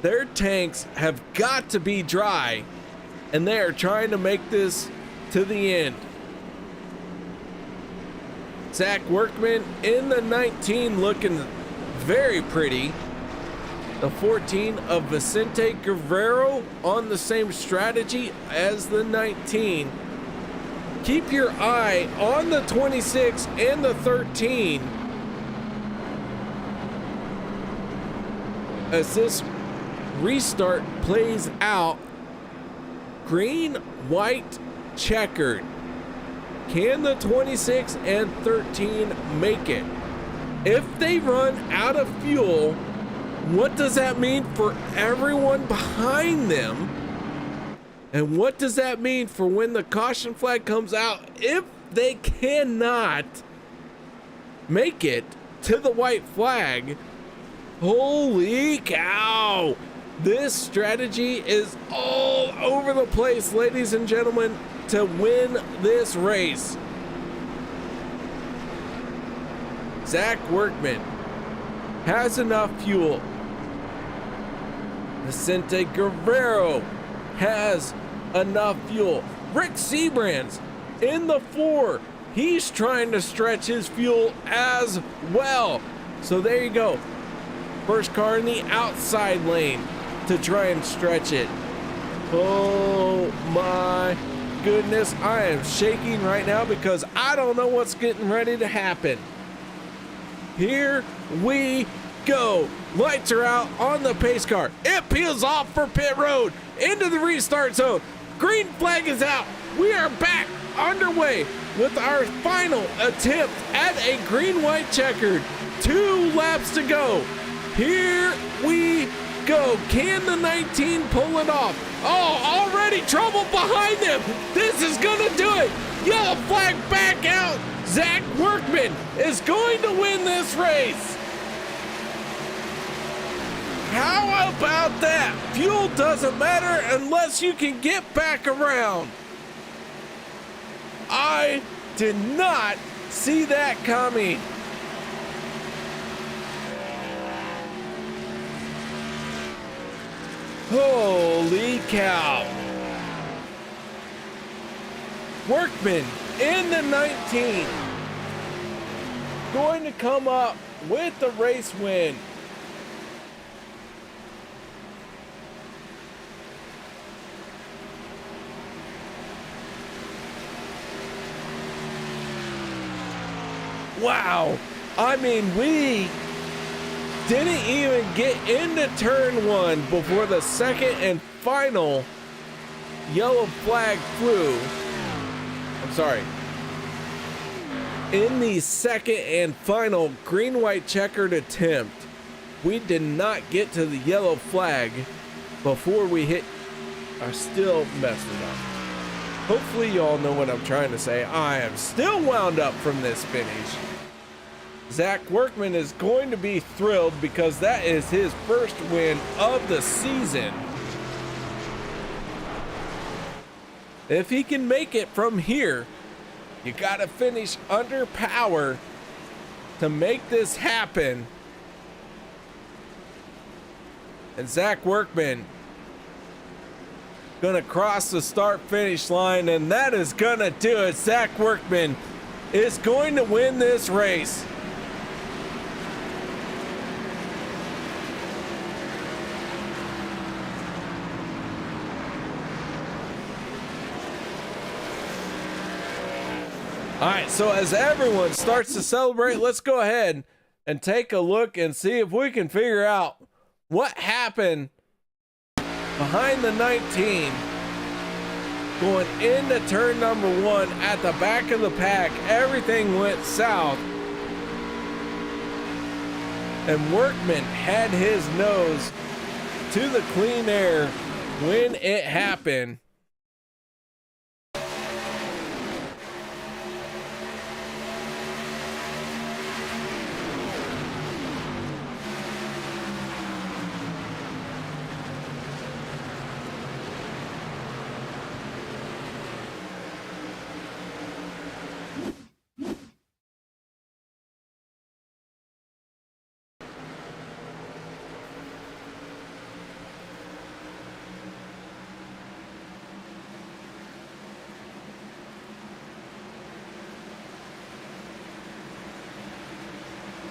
Their tanks have got to be dry and they are trying to make this to the end. Zach Workman in the 19 looking very pretty. The 14 of Vicente Guerrero on the same strategy as the 19. Keep your eye on the 26 and the 13 as this restart plays out. Green, white, checkered. Can the 26 and 13 make it? If they run out of fuel, what does that mean for everyone behind them? And what does that mean for when the caution flag comes out? If they cannot make it to the white flag, holy cow! This strategy is all over the place, ladies and gentlemen, to win this race. Zach Workman has enough fuel. Vicente Guerrero has enough fuel. Rick Seabrands in the 4. He's trying to stretch his fuel as well. So there you go. First car in the outside lane to try and stretch it. Oh my goodness. I am shaking right now because I don't know what's getting ready to happen. Here we go. Lights are out on the pace car. It peels off for pit road into the restart zone. Green flag is out. We are back underway with our final attempt at a green-white checkered. 2 laps to go. Here we go. Can the 19 pull it off? Oh, already trouble behind them. This is gonna do it. Yellow flag back out. Zach Workman is going to win this race. How about that? Fuel doesn't matter unless you can get back around. I did not see that coming. Holy cow. Workman in the 19 going to come up with the race win. Wow. I mean, we didn't even get into turn 1 before the second and final yellow flag flew. I'm sorry. In the second and final green-white checkered attempt, we did not get to the yellow flag before we hit. I still messed it up. Hopefully you all know what I'm trying to say. I am still wound up from this finish. Zach Workman is going to be thrilled because that is his first win of the season. If he can make it from here, you gotta finish under power to make this happen. And Zach Workman gonna cross the start finish line, and that is gonna do it. Zach Workman is going to win this race. All right, so as everyone starts to celebrate, let's go ahead and take a look and see if we can figure out what happened behind the 19. Going into turn number 1 at the back of the pack, everything went south. And Workman had his nose to the clean air when it happened.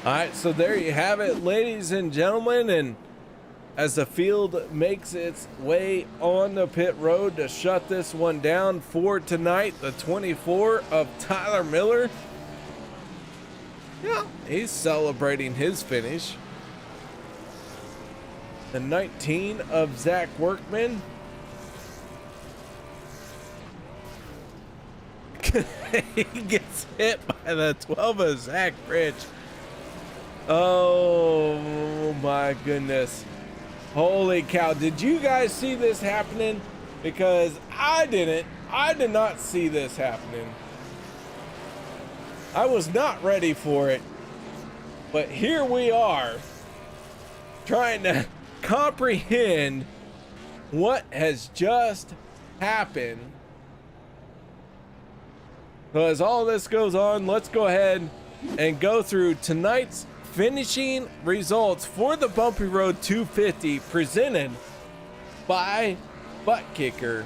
All right, so there you have it, ladies and gentlemen, and as the field makes its way on the pit road to shut this one down for tonight, the 24 of Tyler Miller. Yeah, he's celebrating his finish. The 19 of Zach Workman. He gets hit by the 12 of Zach Rich. Oh my goodness. Holy cow. Did you guys see this happening? Because I didn't. I did not see this happening. I was not ready for it. But here we are, trying to comprehend what has just happened. So as all this goes on, let's go ahead and go through tonight's finishing results for the Bumpy Road 250, presented by Butt Kicker.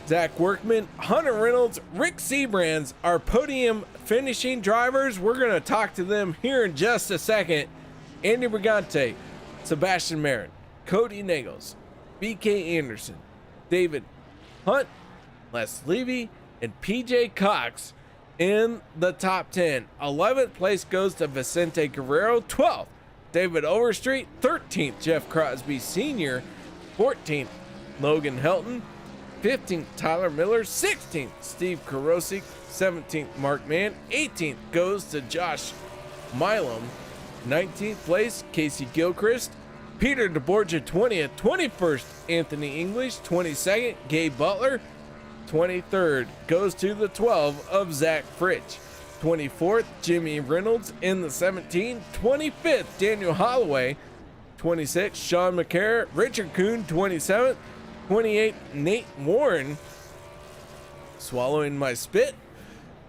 Zach Workman, Hunter Reynolds, Rick Seabrands, our podium finishing drivers. We're going to talk to them here in just a second. Andy Brigante, Sebastian Marin, Kody Neagles, BK Anderson, David Hunt, Les Levy, and PJ Cox in the top 10. 11th place goes to Vicente Guerrero. 12th, David Overstreet. 13th, Jeff Crosby Sr. 14th, Logan Helton. 15th, Tyler Miller. 16th, Steve Karosik. 17th, Mark Mann. 18th goes to Josh Milam. 19th place, Casey Gilchrist. Peter DeBorgia, 20th. 21st, Anthony English. 22nd, Gabe Butler. 23rd goes to the 12 of Zach Fritch. 24th, Jimmy Reynolds in the 17. 25th, Daniel Holloway. 26th, Sean McCarra. Richard Kuhn, 27th. 28th, Nate Warren. Swallowing my spit.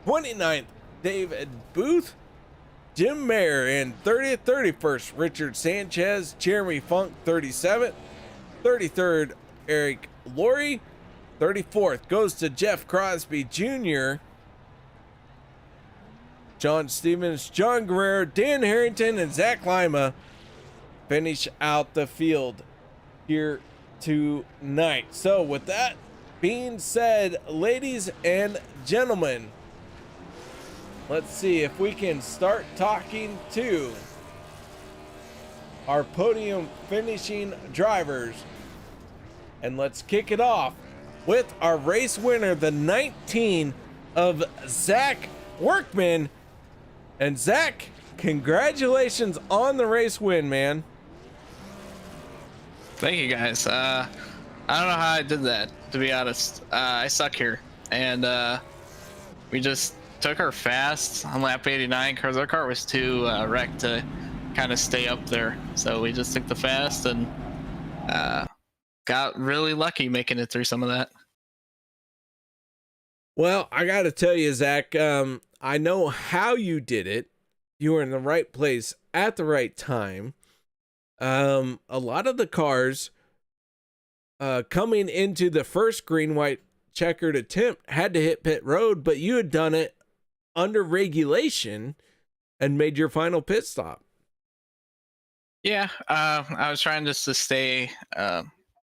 29th, David Booth. Jim Mayer in 30th. 31st, Richard Sanchez. Jeremy Funk, 37th. 33rd, Eric Laurie. 34th goes to Jeff Crosby Jr. John Stevens, John Guerrero, Dan Harrington, and Zach Lima finish out the field here tonight. So with that being said, ladies and gentlemen, let's see if we can start talking to our podium finishing drivers. And let's kick it off with our race winner, the 19 of Zach Workman. And Zach, congratulations on the race win, man. Thank you, guys. I don't know how I did that, to be honest. I suck here. And we just took her fast on lap 89 because our car was too wrecked to kind of stay up there. So we just took the fast and got really lucky making it through some of that. Well, I got to tell you, Zach, I know how you did it. You were in the right place at the right time. A lot of the cars coming into the first green-white checkered attempt had to hit pit road, but you had done it under regulation and made your final pit stop. Yeah, I was trying just to stay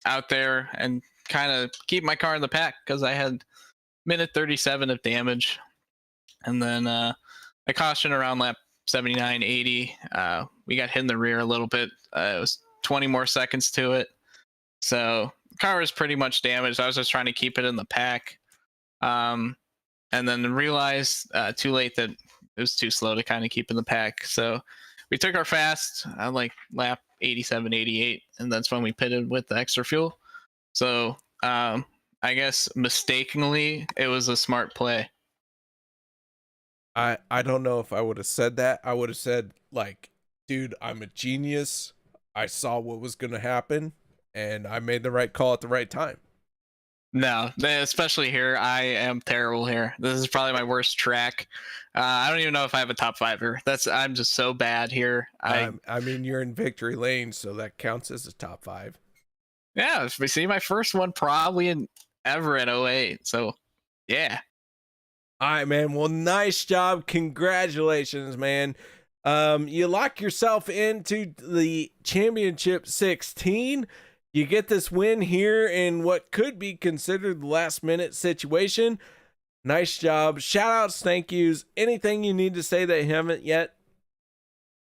out there and kind of keep my car in the pack because I had minute 37 of damage. And then I cautioned around lap 79, 80. We got hit in the rear a little bit. It was 20 more seconds to it. So the car was pretty much damaged. I was just trying to keep it in the pack. And then realized too late that it was too slow to kind of keep in the pack. So we took our fast on like lap 87, 88, and that's when we pitted with the extra fuel. So I guess mistakenly, it was a smart play. I don't know if I would have said that. I would have said, like, dude, I'm a genius. I saw what was going to happen, and I made the right call at the right time. No, especially here. I am terrible here. This is probably my worst track. I don't even know if I have a top fiver. I'm just so bad here. I mean, you're in victory lane, so that counts as a top 5. Yeah, we see my first one probably ever in 08. So, yeah. All right, man. Well, nice job. Congratulations, man. You lock yourself into the championship 16. You get this win here in what could be considered the last minute situation. Nice job. Shout outs, thank yous. Anything you need to say that you haven't yet?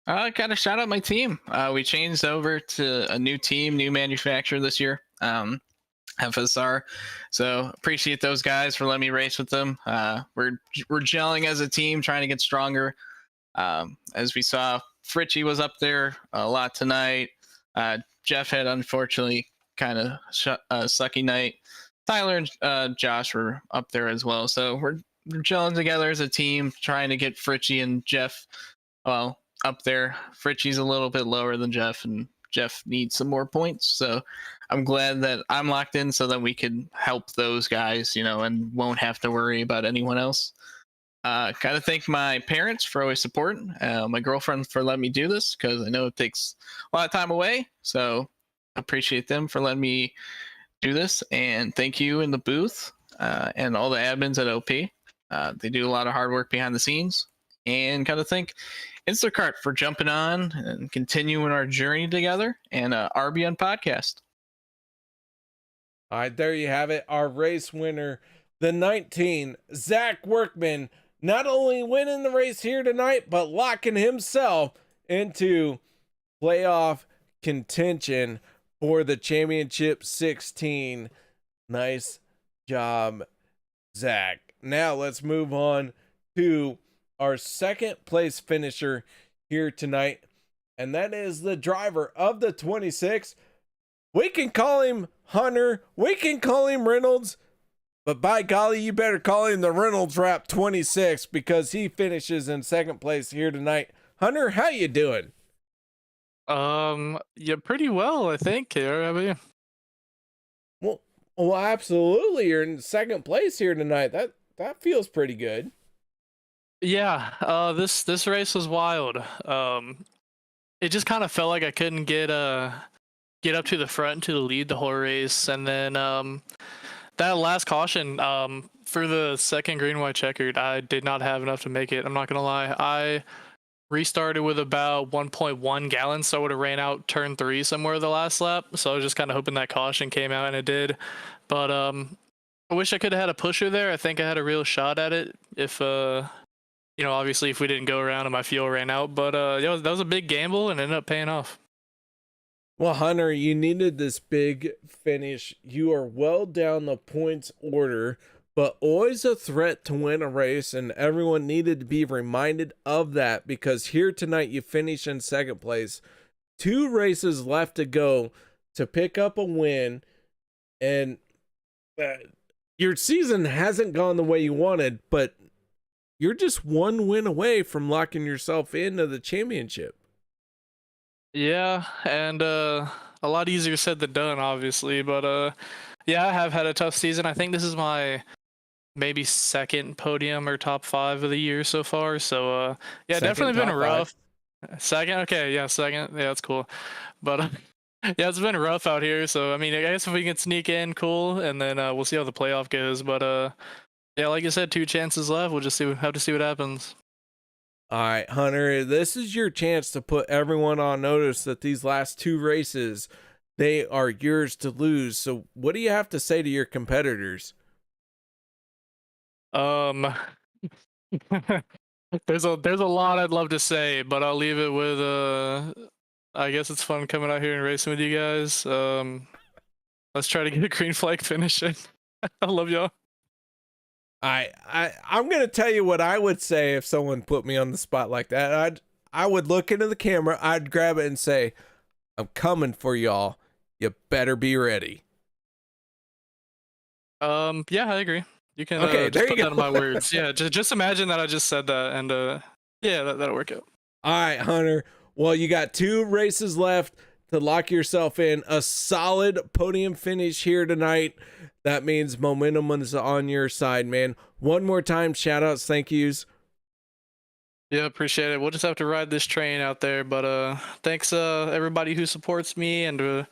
Gotta shout out my team. We changed over to a new team, new manufacturer this year, FSR. So appreciate those guys for letting me race with them. We're gelling as a team, trying to get stronger. As we saw, Fritchie was up there a lot tonight. Jeff had unfortunately kind of sucky night. Tyler and Josh were up there as well. So we're gelling together as a team, trying to get Fritchie and Jeff, well, up there. Fritchie's a little bit lower than Jeff, and Jeff needs some more points. So I'm glad that I'm locked in so that we can help those guys, and won't have to worry about anyone else. Gotta thank my parents for always supporting, my girlfriend for letting me do this, because I know it takes a lot of time away. So appreciate them for letting me do this, and thank you in the booth and all the admins at OP. They do a lot of hard work behind the scenes, and gotta thank Instacart for jumping on and continuing our journey together, and RBN podcast. All right, there you have it. Our race winner, the 19, Zach Workman, not only winning the race here tonight, but locking himself into playoff contention for the championship 16. Nice job, Zach. Now let's move on to our second place finisher here tonight, and that is the driver of the 26. We can call him Hunter, we can call him Reynolds, but by golly, you better call him the Reynolds Wrap 26, because he finishes in second place here tonight. Hunter, how you doing? Yeah, pretty well, I think. How about you? Well, absolutely. You're in second place here tonight. That feels pretty good. Yeah, this race was wild. It just kind of felt like I couldn't get up to the front to the lead the whole race, and then that last caution for the second green white checkered, I did not have enough to make it. I'm not gonna lie. I restarted with about 1.1 gallons, so I would have ran out turn 3 somewhere the last lap. So I was just kind of hoping that caution came out, and it did. But I wish I could have had a pusher there. I think I had a real shot at it if obviously if we didn't go around and my fuel ran out. But that was a big gamble and ended up paying off. Well, Hunter, you needed this big finish. You are well down the points order, but always a threat to win a race, and everyone needed to be reminded of that, because here tonight you finish in second place. 2 races left to go to pick up a win, and your season hasn't gone the way you wanted, but you're just 1 win away from locking yourself into the championship. Yeah, and a lot easier said than done, obviously. But yeah, I have had a tough season. I think this is my maybe second podium or top 5 of the year so far. So yeah, Second definitely been top rough. 5. Second, okay, yeah, second, yeah, that's cool. But yeah, it's been rough out here. So I mean, I guess if we can sneak in, cool, and then we'll see how the playoff goes. But yeah, like you said, 2 chances left. We'll just have to see what happens. All right, Hunter, this is your chance to put everyone on notice that these last 2 races, they are yours to lose. So what do you have to say to your competitors? There's a lot I'd love to say, but I'll leave it with I guess it's fun coming out here and racing with you guys. Let's try to get a green flag finish in. I love y'all. I'm gonna tell you what I would say if someone put me on the spot like that. I would look into the camera, I'd grab it and say, "I'm coming for y'all. You better be ready." Yeah, I agree. You can Okay, just there put you that in go. my words. Yeah, just imagine that I just said that, and yeah, that'll work out. All right, Hunter. Well, you got 2 races left to lock yourself in a solid podium finish here tonight. That means momentum is on your side, man. One more time, shout outs, thank yous. Yeah, appreciate it. We'll just have to ride this train out there, but thanks everybody who supports me, and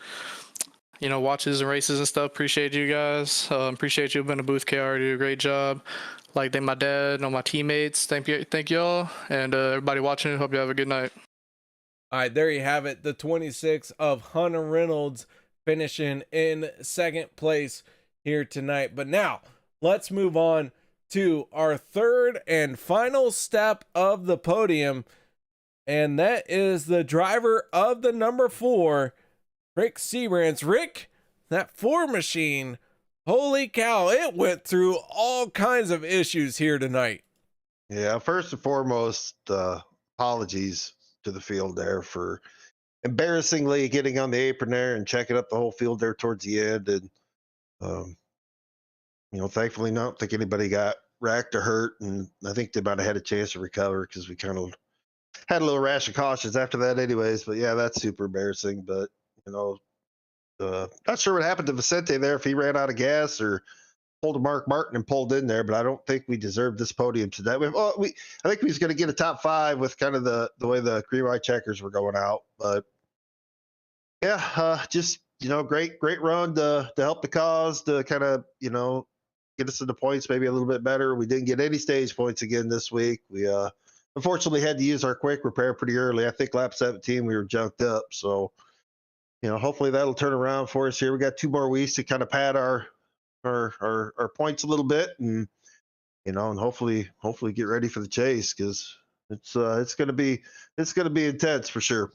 watches and races and stuff. Appreciate you guys. Appreciate you being a booth KR. Do a great job. Like, thank my dad and all my teammates. Thank y'all. And everybody watching, hope you have a good night. All right, there you have it. The 26 of Hunter Reynolds finishing in second place here tonight. But now let's move on to our third and final step of the podium. And that is the driver of the number 4, Rick Seabrands. Rick, that 4 machine, holy cow, it went through all kinds of issues here tonight. Yeah, first and foremost, apologies to the field there for embarrassingly getting on the apron there and checking up the whole field there towards the end. And, thankfully, I don't think anybody got wrecked or hurt. And I think they might have had a chance to recover because we kind of had a little rash of cautions after that anyways. But yeah, that's super embarrassing. But, not sure what happened to Vicente there, if he ran out of gas or pulled a Mark Martin and pulled in there, but I don't think we deserved this podium today. I think we was going to get a top 5 with kind of the way the green white checkers were going out. But yeah, just great run to help the cause, to kind of get us to the points maybe a little bit better. We didn't get any stage points again this week. We unfortunately had to use our quick repair pretty early. I think lap 17 we were junked up, so hopefully that'll turn around for us here. We got 2 more weeks to kind of pad our points a little bit, and and hopefully get ready for the chase, because it's gonna be intense for sure.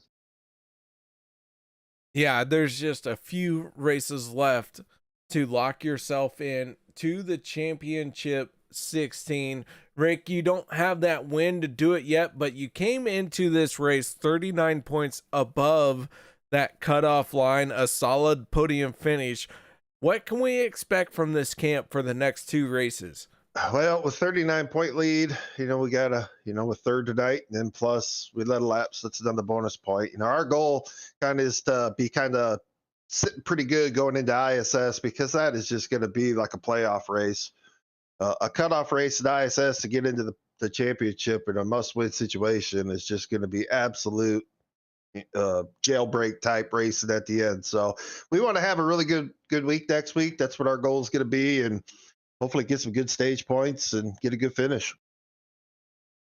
Yeah, there's just a few races left to lock yourself in to the championship 16. Rick, you don't have that win to do it yet, but you came into this race 39 points above that cutoff line, a solid podium finish. What can we expect from this camp for the next 2 races? Well, with 39-point lead, we got a third tonight, and then plus we led a lap, so that's another bonus point. Our goal kind of is to be kind of sitting pretty good going into ISS, because that is just going to be like a playoff race, a cutoff race at ISS to get into the championship in a must-win situation is just going to be absolute jailbreak type racing at the end. So we want to have a really good week next week. That's what our goal is going to be, and hopefully get some good stage points and get a good finish.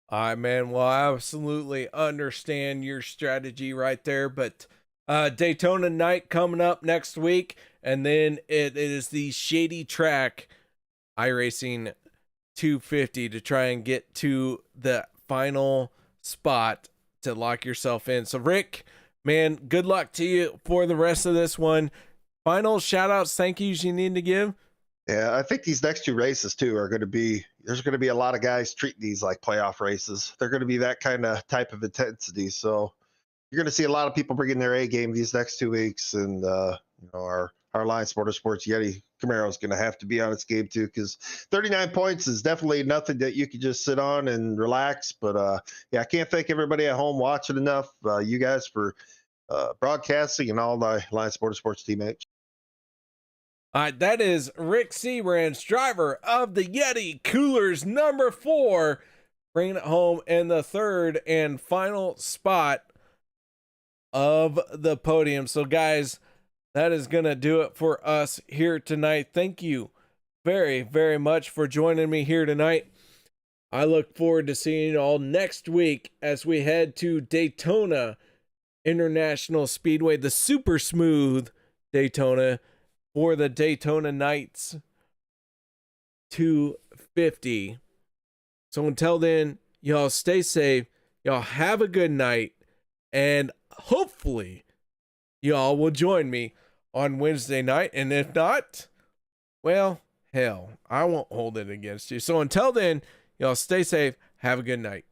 All right, man. Well, I absolutely understand your strategy right there, but Daytona night coming up next week, and then it is the shady track iRacing 250 to try and get to the final spot to lock yourself in. So Rick, man, good luck to you for the rest of this one. Final shout outs, thank yous you need to give. Yeah, I think these next 2 races too are going to be, there's going to be a lot of guys treating these like playoff races. They're going to be that kind of type of intensity. So you're going to see a lot of people bringing their A game these next 2 weeks. And, our Alliance Motorsports Yeti Camaro is going to have to be on its game too, because 39 points is definitely nothing that you can just sit on and relax. But yeah, I can't thank everybody at home watching enough. You guys for broadcasting, and all the Alliance Motorsports teammates. All right, that is Rick Seabrands, driver of the Yeti Coolers number 4, bringing it home in the third and final spot of the podium. So guys, that is going to do it for us here tonight. Thank you very, very much for joining me here tonight. I look forward to seeing you all next week as we head to Daytona International Speedway, the super smooth Daytona, for the Daytona Nights 250. So until then, y'all stay safe. Y'all have a good night. And hopefully y'all will join me on Wednesday night. And if not, well, hell, I won't hold it against you. So until then, y'all stay safe. Have a good night.